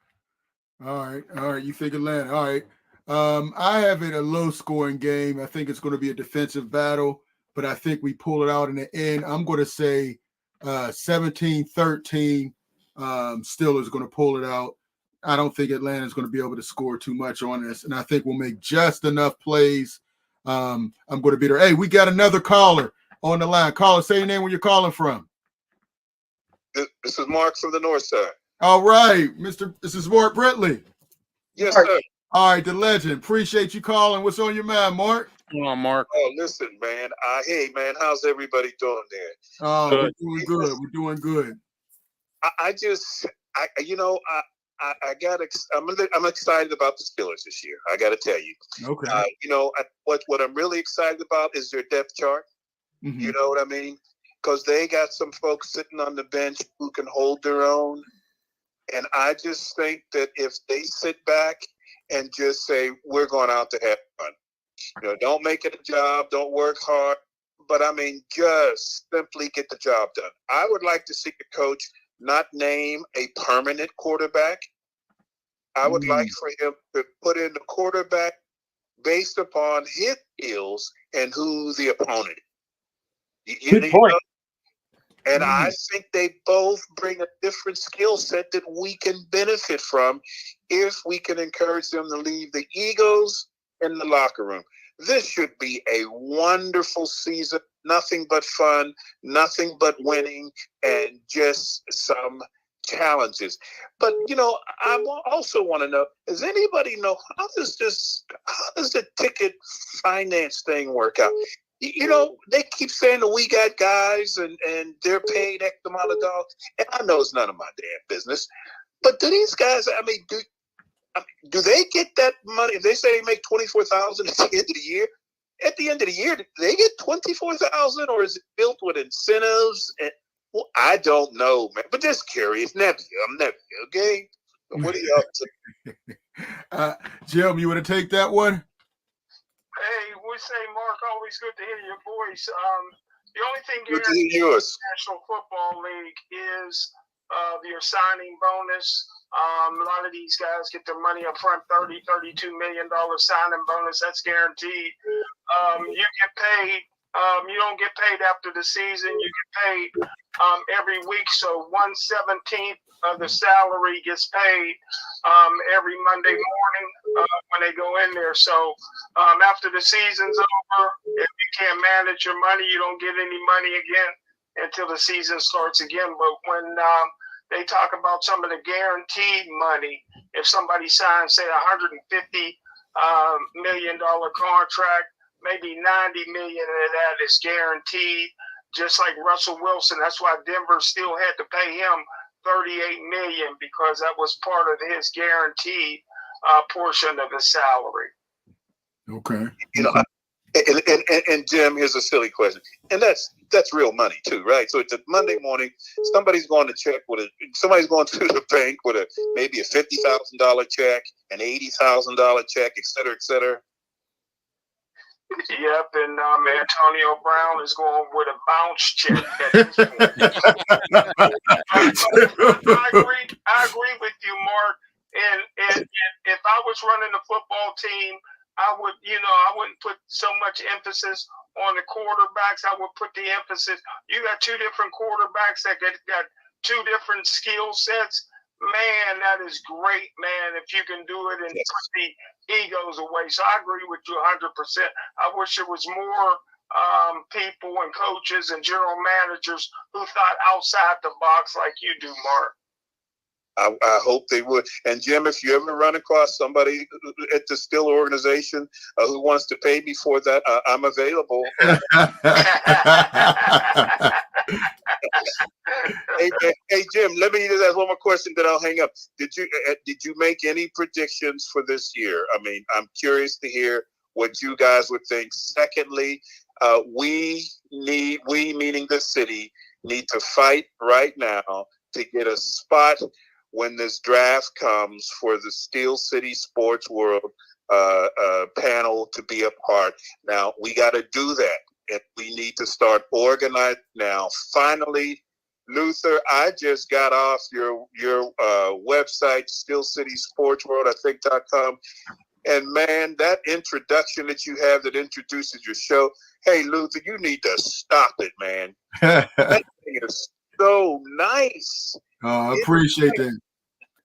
All right. You think Atlanta. All right. I have it a low scoring game. I think it's going to be a defensive battle, but I think we pull it out in the end. I'm going to say 17-13. Steelers going to pull it out. I don't think Atlanta's going to be able to score too much on this, and I think we'll make just enough plays. I'm going to be there. Hey, we got another caller on the line. Caller, say your name where you're calling from. This is Mark from the North Side. All right, this is Mark Brentley. Yes, sir. All right, the legend. Appreciate you calling. What's on your mind, Mark? Come on, Mark. Oh, listen, man. Hey, man, how's everybody doing there? Oh, Good. we're doing good. We're doing good. I'm excited about the Steelers this year. I got to tell you. Okay. What I'm really excited about is their depth chart. Mhm. You know what I mean? Because they got some folks sitting on the bench who can hold their own. And I just think that if they sit back and just say, we're going out to have fun, don't make it a job, don't work hard, but I mean, just simply get the job done. I would like to see the coach not name a permanent quarterback. I would like for him to put in the quarterback based upon his skills and who the opponent is. Good point. And I think they both bring a different skill set that we can benefit from if we can encourage them to leave the egos in the locker room. This should be a wonderful season. Nothing but fun, nothing but winning, and just some challenges. But, I also want to know, does anybody know how does the ticket finance thing work out? They keep saying that we got guys and they're paid X amount of dollars. And I know it's none of my damn business. But do these guys, do they get that money? If they say they make $24,000 at the end of the year, do they get $24,000 or is it built with incentives? And, I don't know, man. But just curious. Nephew, I'm nephew, okay? What are you up to? Jim, you want to take that one? Hey, we say, Mark, always good to hear your voice. The only thing Good to hear yours. National Football League is your signing bonus. A lot of these guys get their money up front, $32 million signing bonus. That's guaranteed. You get paid. You don't get paid after the season. You get paid every week. So 1/17 of the salary gets paid every Monday morning when they go in there. So after the season's over, if you can't manage your money, you don't get any money again until the season starts again. But when they talk about some of the guaranteed money, if somebody signs, say, $150 million contract, maybe $90 million of that is guaranteed, just like Russell Wilson. That's why Denver still had to pay him $38 million because that was part of his guaranteed portion of his salary. Okay. And Jim, here's a silly question, and that's real money too, right? So it's a Monday morning. Somebody's going to somebody's going to the bank with maybe a $50,000 check, an $80,000 check, et cetera, et cetera. Yep, and Antonio Brown is going with a bounce check at this point. I agree with you, Mark. And if I was running a football team, I wouldn't put so much emphasis on the quarterbacks. I would put the emphasis. You got two different quarterbacks that got two different skill sets. Man, that is great, man, if you can do it and put the egos away. So I agree with you 100%. I wish there was more people and coaches and general managers who thought outside the box like you do, Mark. I hope they would. And Jim, if you ever run across somebody at the Still organization who wants to pay me for that, I'm available. Hey, Jim, let me just ask one more question, then I'll hang up. Did you make any predictions for this year? I mean, I'm curious to hear what you guys would think. Secondly, we meaning the city, need to fight right now to get a spot when this draft comes for the Steel City Sports World panel to be a part. Now, we got to do that, and we need to start organizing now. Finally, Luther, I just got off your website, Steel City Sports World, I think.com. And man, that introduction that you have that introduces your show, hey, Luther, you need to stop it, man. That thing is so nice. I appreciate that.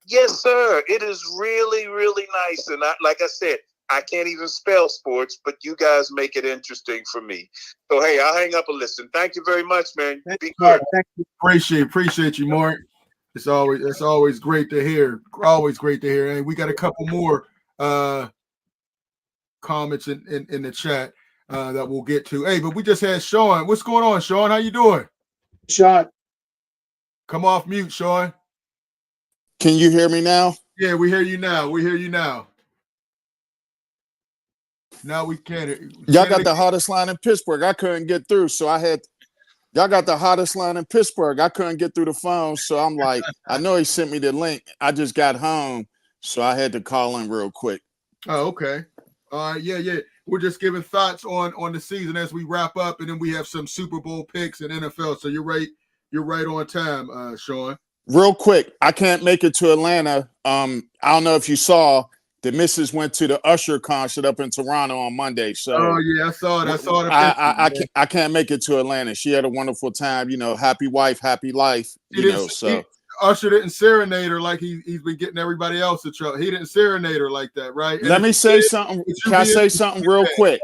Yes, sir. It is really, really nice. And like I said, I can't even spell sports, but you guys make it interesting for me. So, hey, I'll hang up and listen. Thank you very much, man. Be good. Thank you. Appreciate you, Mark. It's always great to hear. Always great to hear. And we got a couple more comments in the chat that we'll get to. Hey, but we just had Sean. What's going on, Sean? How you doing? Sean. Come off mute, Sean. Can you hear me now? Yeah, we hear you now. Now we can. Y'all got the hottest line in Pittsburgh. I couldn't get through, so y'all got the hottest line in Pittsburgh. I couldn't get through the phone, so I'm like, I know he sent me the link. I just got home, so I had to call in real quick. Oh, okay. All right, yeah. We're just giving thoughts on the season as we wrap up, and then we have some Super Bowl picks and NFL. So you're right on time, Sean. Real quick, I can't make it to Atlanta. I don't know if you saw, the missus went to the Usher concert up in Toronto on Monday. So I saw it. I can't make it to Atlanta. She had a wonderful time. Happy wife, happy life. Usher didn't serenade her like he's been getting everybody else in trouble. He didn't serenade her like that, right? Let me say something. Can I say something real quick?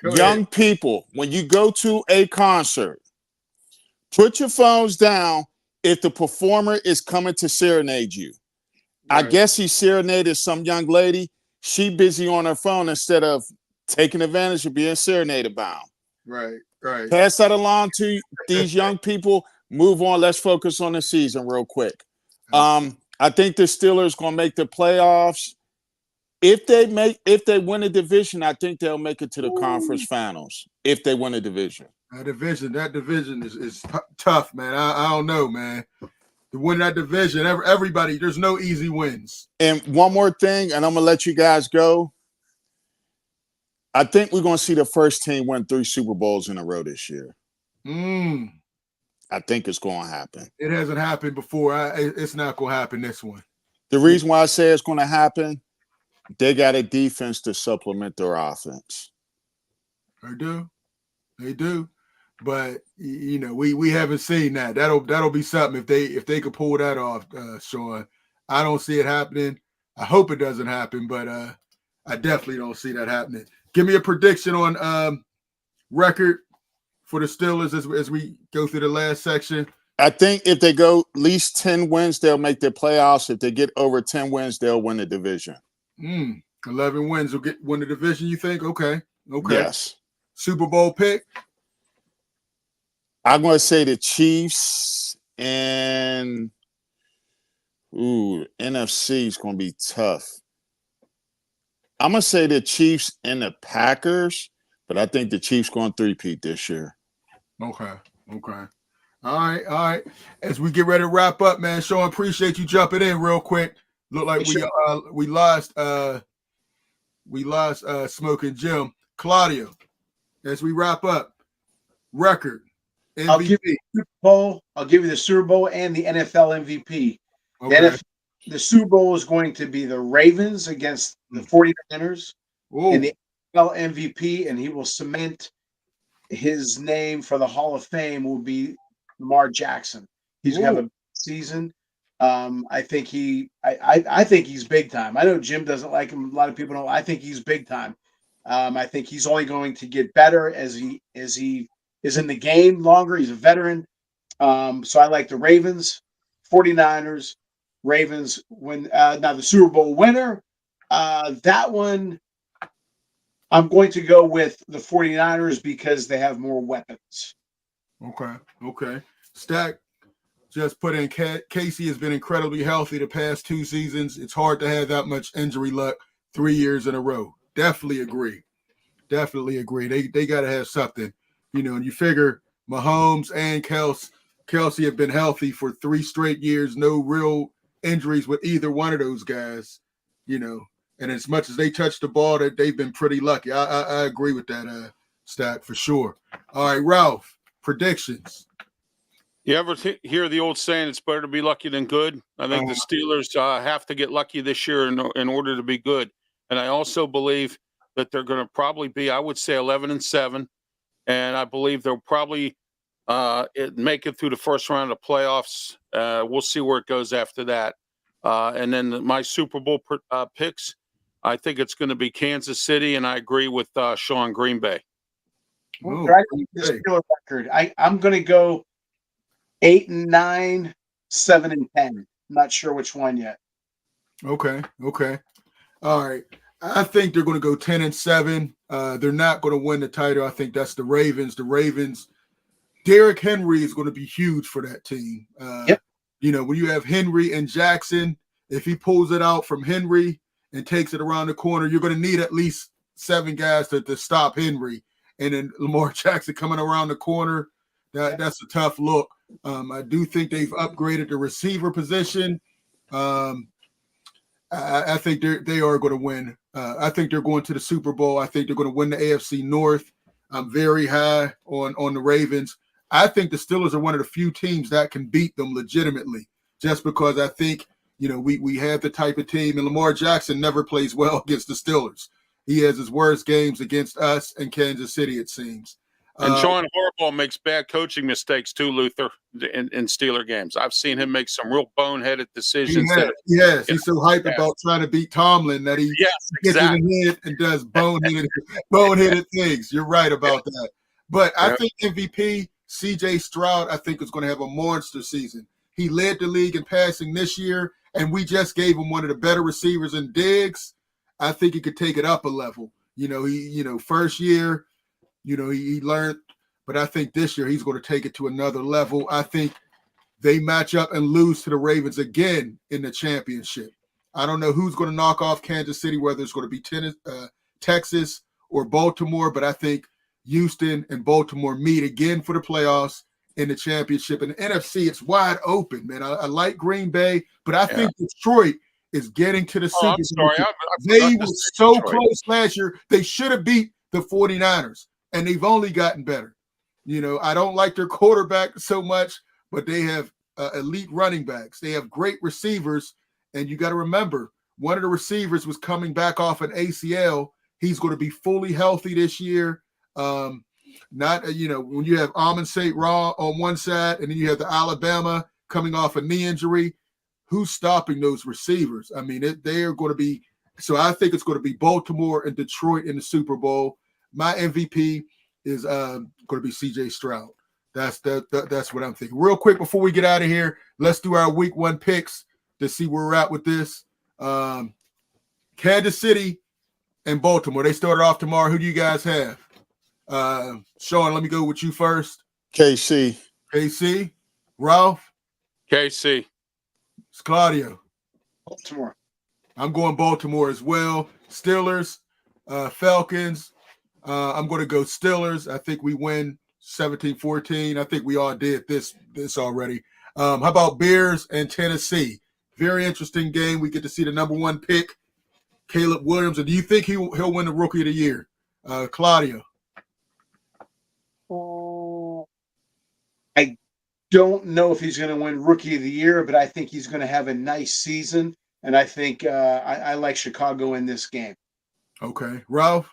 Young people, when you go to a concert, put your phones down if the performer is coming to serenade you. Right. I guess he serenaded some young lady. She busy on her phone instead of taking advantage of being serenaded by him. Right. Pass that along to these young people. Move on. Let's focus on the season real quick. I think the Steelers going to make the playoffs. If they win a division, I think they'll make it to the conference finals. If they win a division. That division is tough, man. I don't know, man. To win that division, everybody, there's no easy wins. And one more thing, and I'm going to let you guys go. I think we're going to see the first team win 3 Super Bowls in a row this year. I think it's going to happen. It hasn't happened before. It's not going to happen this one. The reason why I say it's going to happen, they got a defense to supplement their offense. They do. But we haven't seen that. That'll be something if they could pull that off, Sean. I don't see it happening. I hope it doesn't happen, but I definitely don't see that happening. Give me a prediction on record for the Steelers as we go through the last section. I think if they go at least 10 wins, they'll make the playoffs. If they get over 10 wins, they'll win the division. 11 wins will win the division, you think? Okay. Yes. Super Bowl pick? I'm going to say the Chiefs, and NFC is going to be tough. I'm gonna say the Chiefs and the Packers, but I think the Chiefs going 3-peat this year. Okay. All right. As we get ready to wrap up, man, Sean, appreciate you jumping in real quick. Look like we lost Smokin Jim. Claudio, as we wrap up, record MVP. I'll give you the Super Bowl. I'll give you the Super Bowl and the NFL MVP. Okay. The Super Bowl is going to be the Ravens against the 49ers. Ooh. And the NFL MVP, and he will cement his name for the Hall of Fame, will be Lamar Jackson. He's going to have a season. I think he's big time. I know Jim doesn't like him. A lot of people don't. I think he's big time. I think he's only going to get better as he is in the game longer. He's a veteran. So I like the Ravens, 49ers, Ravens win. Now the Super Bowl winner, that one, I'm going to go with the 49ers because they have more weapons. Okay. Stack just put in Casey has been incredibly healthy the past 2 seasons. It's hard to have that much injury luck 3 years in a row. Definitely agree. They got to have something, and you figure Mahomes and Kelsey have been healthy for 3 straight years. No real injuries with either one of those guys, and as much as they touch the ball, that they've been pretty lucky. I agree with that, Stack, for sure. All right, Ralph, predictions. You ever hear the old saying, it's better to be lucky than good? I think the Steelers have to get lucky this year in order to be good. And I also believe that they're going to probably be, I would say, 11-7. And I believe they'll probably make it through the first round of playoffs. We'll see where it goes after that. And then my Super Bowl picks, I think it's going to be Kansas City, and I agree with Sean, Green Bay. Oh, The Steelers record. I'm going to go 8-9, 7-10. I'm not sure which one yet. Okay. All right. I think they're going to go 10-7. They're not going to win the title. I think that's the Ravens. Derrick Henry is going to be huge for that team. Yep. When you have Henry and Jackson, if he pulls it out from Henry and takes it around the corner, you're going to need at least 7 guys to stop Henry. And then Lamar Jackson coming around the corner, that's a tough look. I do think they've upgraded the receiver position. I think they are going to win. I think they're going to the Super Bowl. I think they're going to win the AFC North. I'm very high on the Ravens. I think the Steelers are one of the few teams that can beat them legitimately, just because I think, we have the type of team, and Lamar Jackson never plays well against the Steelers. He has his worst games against us and Kansas City, it seems. And John Harbaugh makes bad coaching mistakes too, Luther, in Steeler games. I've seen him make some real boneheaded decisions. Yes, he's so hyped about trying to beat Tomlin that he gets in the head and does boneheaded things. You're right about that. But I think MVP, CJ Stroud, I think is going to have a monster season. He led the league in passing this year, and we just gave him one of the better receivers in Diggs. I think he could take it up a level. First year, he learned, but I think this year he's going to take it to another level. I think they match up and lose to the Ravens again in the championship. I don't know who's going to knock off Kansas City, whether it's going to be Texas or Baltimore, but I think Houston and Baltimore meet again for the playoffs in the championship. And the NFC, it's wide open, man. I like Green Bay, but I think Detroit is getting to the Super Bowl. They were so close last year. They should have beat the 49ers, and they've only gotten better. I don't like their quarterback so much, but they have elite running backs. They have great receivers, and you got to remember, one of the receivers was coming back off an ACL. He's going to be fully healthy this year. When you have Amon St. Raw on one side, and then you have the Alabama coming off a knee injury, who's stopping those receivers? I mean, they are going to be – so I think it's going to be Baltimore and Detroit in the Super Bowl. My MVP is going to be C.J. Stroud. That's what I'm thinking. Real quick before we get out of here, let's do our Week 1 picks to see where we're at with this. Kansas City and Baltimore. They started off tomorrow. Who do you guys have? Sean, let me go with you first. KC. Ralph? KC. It's Claudio. Baltimore. I'm going Baltimore as well. Steelers, Falcons. I'm going to go Steelers. I think we win 17-14. I think we all did this already. How about Bears and Tennessee? Very interesting game. We get to see the number 1 pick, Caleb Williams. And do you think he'll win the Rookie of the Year? Claudio. I don't know if he's going to win Rookie of the Year, but I think he's going to have a nice season. And I think I like Chicago in this game. Okay. Ralph?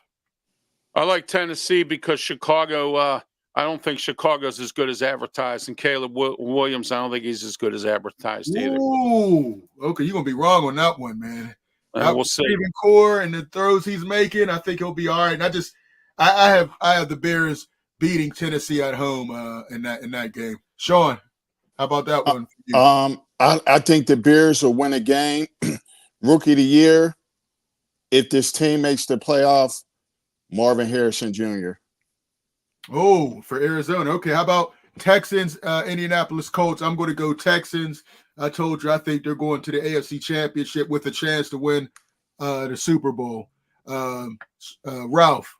I like Tennessee because Chicago, I don't think Chicago's as good as advertised. And Caleb Williams, I don't think he's as good as advertised either. Ooh. Okay, you're going to be wrong on that one, man. We'll see. Receiving core and the throws he's making, I think he'll be all right. And I have the Bears beating Tennessee at home in that game. Sean, how about that one for you? I think the Bears will win a game. Rookie of the Year, if this team makes the playoff, Marvin Harrison Jr. Oh, for Arizona. Okay, how about Texans, Indianapolis Colts? I'm going to go Texans. I told you I think they're going to the AFC Championship with a chance to win the Super Bowl. Ralph?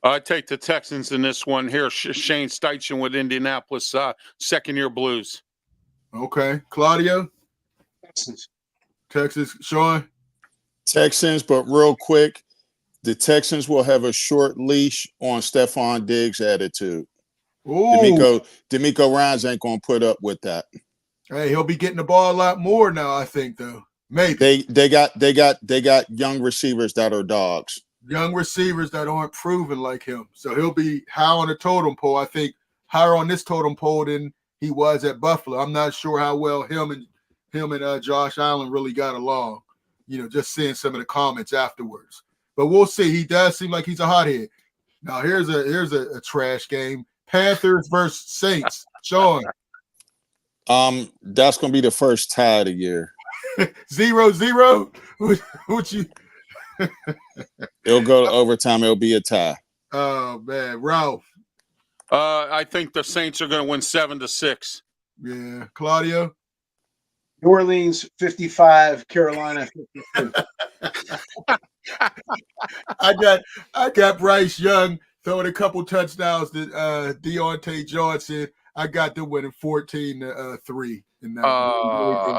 I take the Texans in this one here. Shane Steichen with Indianapolis, second-year Blues. Okay. Claudio? Texas. Sean? Texans, but real quick, the Texans will have a short leash on Stephon Diggs' attitude. Ooh. D'Amico Ryans ain't going to put up with that. Hey, he'll be getting the ball a lot more now, I think, though. Maybe. They got young receivers that are dogs. Young receivers that aren't proven like him. So he'll be high on the totem pole. I think higher on this totem pole than he was at Buffalo. I'm not sure how well him and Josh Allen really got along. Just seeing some of the comments afterwards. But we'll see. He does seem like he's a hothead. Now here's a trash game. Panthers versus Saints. Sean. That's gonna be the first tie of the year. 0-0. What you? It'll go to overtime. It'll be a tie. Oh man, Ralph. I think the Saints are going to win 7-6. Yeah, Claudio. New Orleans 55, Carolina 52. I got Bryce Young throwing a couple touchdowns to Deontay Johnson. I got them winning 14-3 in that.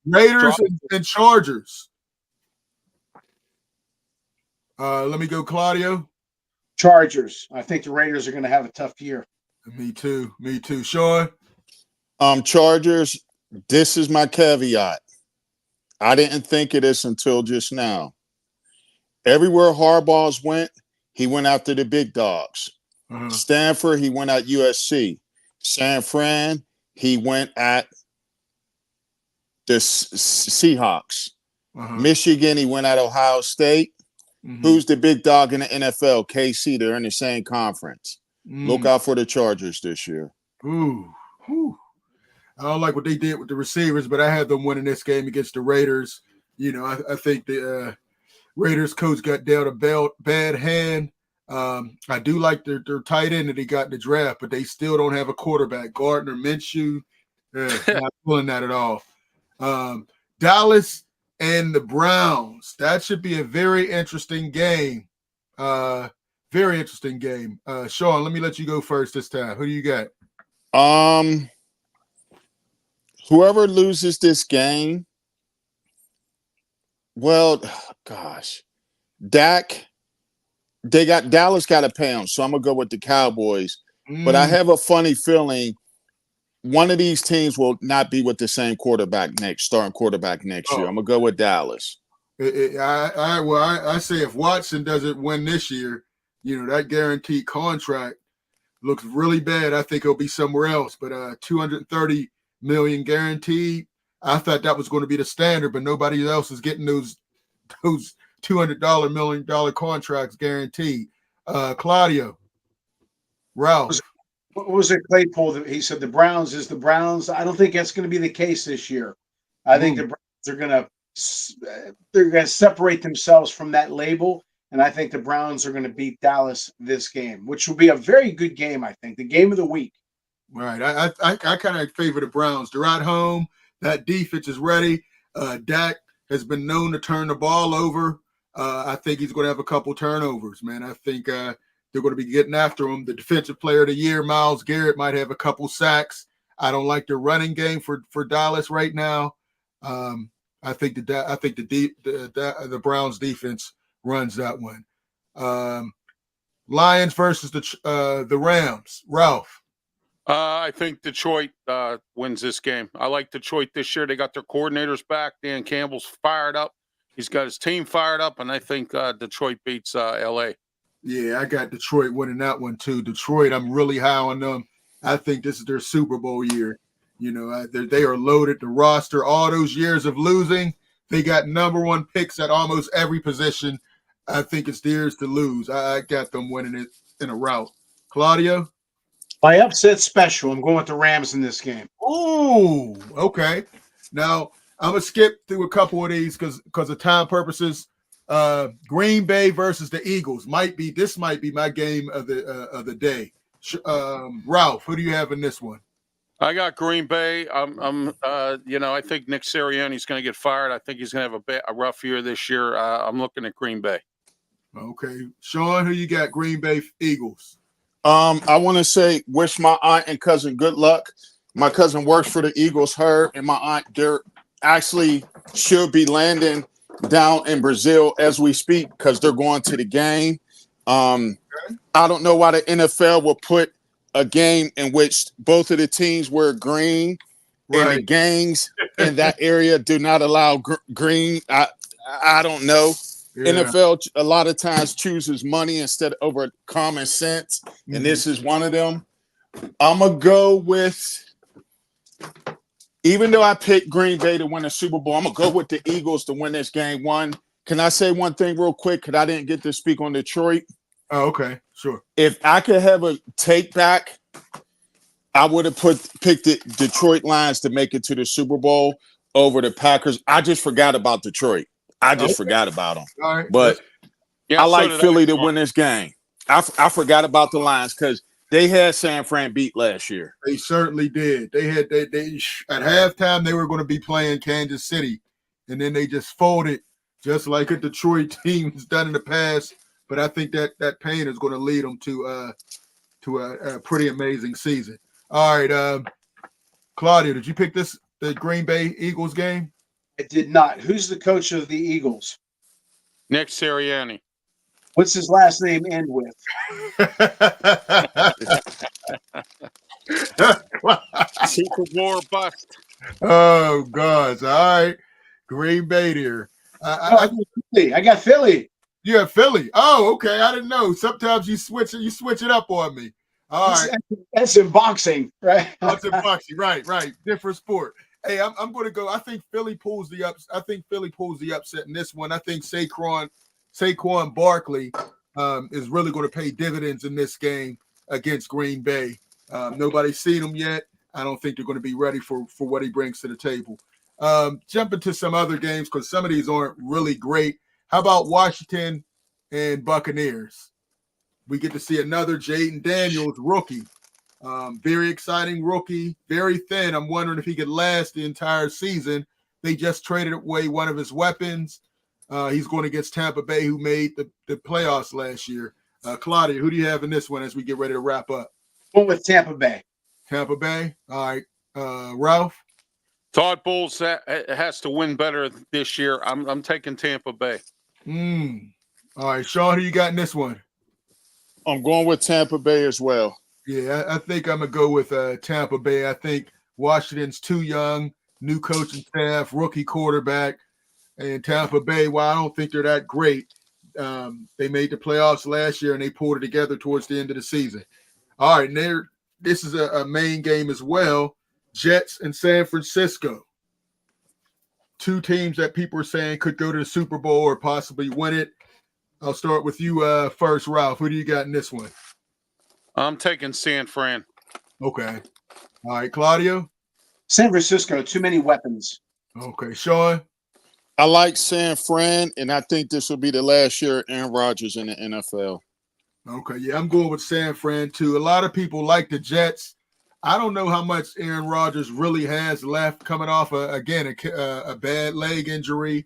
Raiders and Chargers. Let me go, Claudio. Chargers. I think the Raiders are going to have a tough year. Me too. Sean. Chargers. This is my caveat. I didn't think of this until just now. Everywhere Harbaugh's went, he went after the big dogs. Uh-huh. Stanford, he went at USC. San Fran, he went at the Seahawks. Uh-huh. Michigan, he went at Ohio State. Mm-hmm. Who's the big dog in the NFL? KC. They're in the same conference. Look out for the Chargers this year. Ooh. I don't like what they did with the receivers, but I had them winning this game against the Raiders. I think the Raiders coach got dealt a bad hand. I do like their tight end that they got in the draft, but they still don't have a quarterback. Gardner Minshew, not pulling that at all. Dallas and the Browns. That should be a very interesting game. Very interesting game. Sean, let me let you go first this time. Who do you got? Whoever loses this game, well, gosh, Dallas got to pay him, so I'm gonna go with the Cowboys. But I have a funny feeling one of these teams will not be with the same starting quarterback next year. I'm gonna go with Dallas. I say if Watson doesn't win this year, that guaranteed contract looks really bad. I think he'll be somewhere else. But $230 million guaranteed. I thought that was going to be the standard, but nobody else is getting those $200 million contracts guaranteed. Claudio, Ralph. What was it, Claypool? He said the Browns is the Browns. I don't think that's going to be the case this year. I think the Browns they're going to separate themselves from that label, and I think the Browns are going to beat Dallas this game, which will be a very good game. I think the game of the week. Right. I kind of favor the Browns. They're at home. That defense is ready. Dak has been known to turn the ball over. I think he's going to have a couple turnovers, man. I think they're going to be getting after him. The defensive player of the year, Myles Garrett, might have a couple sacks. I don't like their running game for Dallas right now. I think the Browns defense runs that one. Lions versus the Rams. Ralph. I think Detroit wins this game. I like Detroit this year. They got their coordinators back. Dan Campbell's fired up. He's got his team fired up, and I think Detroit beats L.A. Yeah, I got Detroit winning that one too. Detroit, I'm really high on them. I think this is their Super Bowl year. You know, they are loaded. The roster, all those years of losing, they got number one picks at almost every position. I think it's theirs to lose. I got them winning it in a rout. Claudio? By upset special, I'm going with the Rams in this game. Ooh, okay. Now, I'm going to skip through a couple of these because of time purposes. Green Bay versus the Eagles might be my game of the day. Ralph, who do you have in this one? I got Green Bay. I think Nick Sirianni's going to get fired. I think he's going to have a rough year this year. I'm looking at Green Bay. Okay. Sean, who you got? Green Bay Eagles. I want to say wish my aunt and cousin good luck. My cousin works for the Eagles. Her and my aunt, they're actually should be landing down in Brazil as we speak because they're going to the game. I don't know why the NFL will put a game in which both of the teams wear green, and the gangs in that area do not allow green. I don't know. Yeah. NFL a lot of times chooses money instead of over common sense, and this is one of them. I'm gonna go with, even though I picked Green Bay to win the Super Bowl, I'm gonna go with the Eagles to win this game one. Can I say one thing real quick? Because I didn't get to speak on Detroit. Oh, okay, sure. If I could have a take back, I would have picked the Detroit Lions to make it to the Super Bowl over the Packers. I just forgot about Detroit. I just forgot about them. All right. But I like Philly to win this game. I forgot about the Lions because they had San Fran beat last year. They certainly did. They at halftime they were going to be playing Kansas City, and then they just folded, just like a Detroit team has done in the past. But I think that pain is going to lead them to a pretty amazing season. All right, Claudio, did you pick the Green Bay Eagles game? I did not. Who's the coach of the Eagles? Nick Sirianni. What's his last name end with? Super Bowl bust. Oh, gosh. All right. Green Bay here. I got Philly. You have Philly. Oh, okay. I didn't know. Sometimes you switch it up on me. All right. That's in boxing, right? That's in boxing. Right. Different sport. Hey, I'm going to go. I think Philly pulls the upset in this one. I think Saquon Barkley is really going to pay dividends in this game against Green Bay. Nobody's seen him yet. I don't think they're going to be ready for what he brings to the table. Jump into some other games because some of these aren't really great. How about Washington and Buccaneers? We get to see another Jaden Daniels rookie. Very exciting rookie, very thin. I'm wondering if he could last the entire season. They just traded away one of his weapons. He's going against Tampa Bay, who made the playoffs last year. Claudia, who do you have in this one as we get ready to wrap up? Going with Tampa Bay. Tampa Bay. All right. Ralph? Todd Bowles has to win better this year. I'm taking Tampa Bay. All right. Sean, who you got in this one? I'm going with Tampa Bay as well. Yeah, I think I'm going to go with Tampa Bay. I think Washington's too young, new coaching staff, rookie quarterback, and Tampa Bay, while I don't think they're that great, they made the playoffs last year and they pulled it together towards the end of the season. All right, and this is a main game as well, Jets and San Francisco. Two teams that people are saying could go to the Super Bowl or possibly win it. I'll start with you first, Ralph. Who do you got in this one? I'm taking San Fran. Okay. All right, Claudio? San Francisco, too many weapons. Okay, Sean? I like San Fran, and I think this will be the last year of Aaron Rodgers in the NFL. Okay, yeah, I'm going with San Fran, too. A lot of people like the Jets. I don't know how much Aaron Rodgers really has left coming off, a bad leg injury.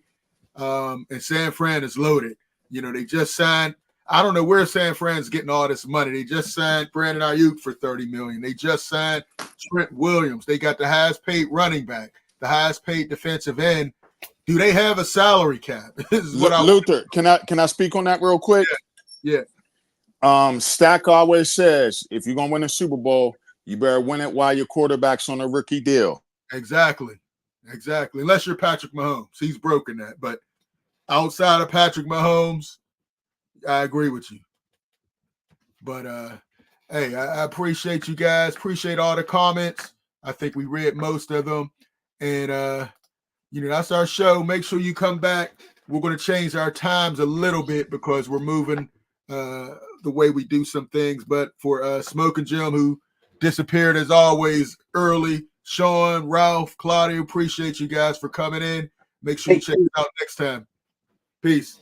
And San Fran is loaded. You know, they just signed. I don't know where San Fran's getting all this money. They just signed Brandon Ayuk for $30 million. They just signed Trent Williams. They got the highest paid running back, the highest paid defensive end. Do they have a salary cap? Luther, can I speak on that real quick? Yeah. Stack always says, if you're gonna win a Super Bowl, you better win it while your quarterback's on a rookie deal. Exactly. Unless you're Patrick Mahomes, he's broken that. But outside of Patrick Mahomes, I agree with you. But hey, I appreciate you guys. Appreciate all the comments. I think we read most of them. And you know, that's our show. Make sure you come back. We're going to change our times a little bit because we're moving the way we do some things. But for Smokin Jim, who disappeared as always early, Sean, Ralph, Claudio, appreciate you guys for coming in. Make sure you check it out next time. Peace.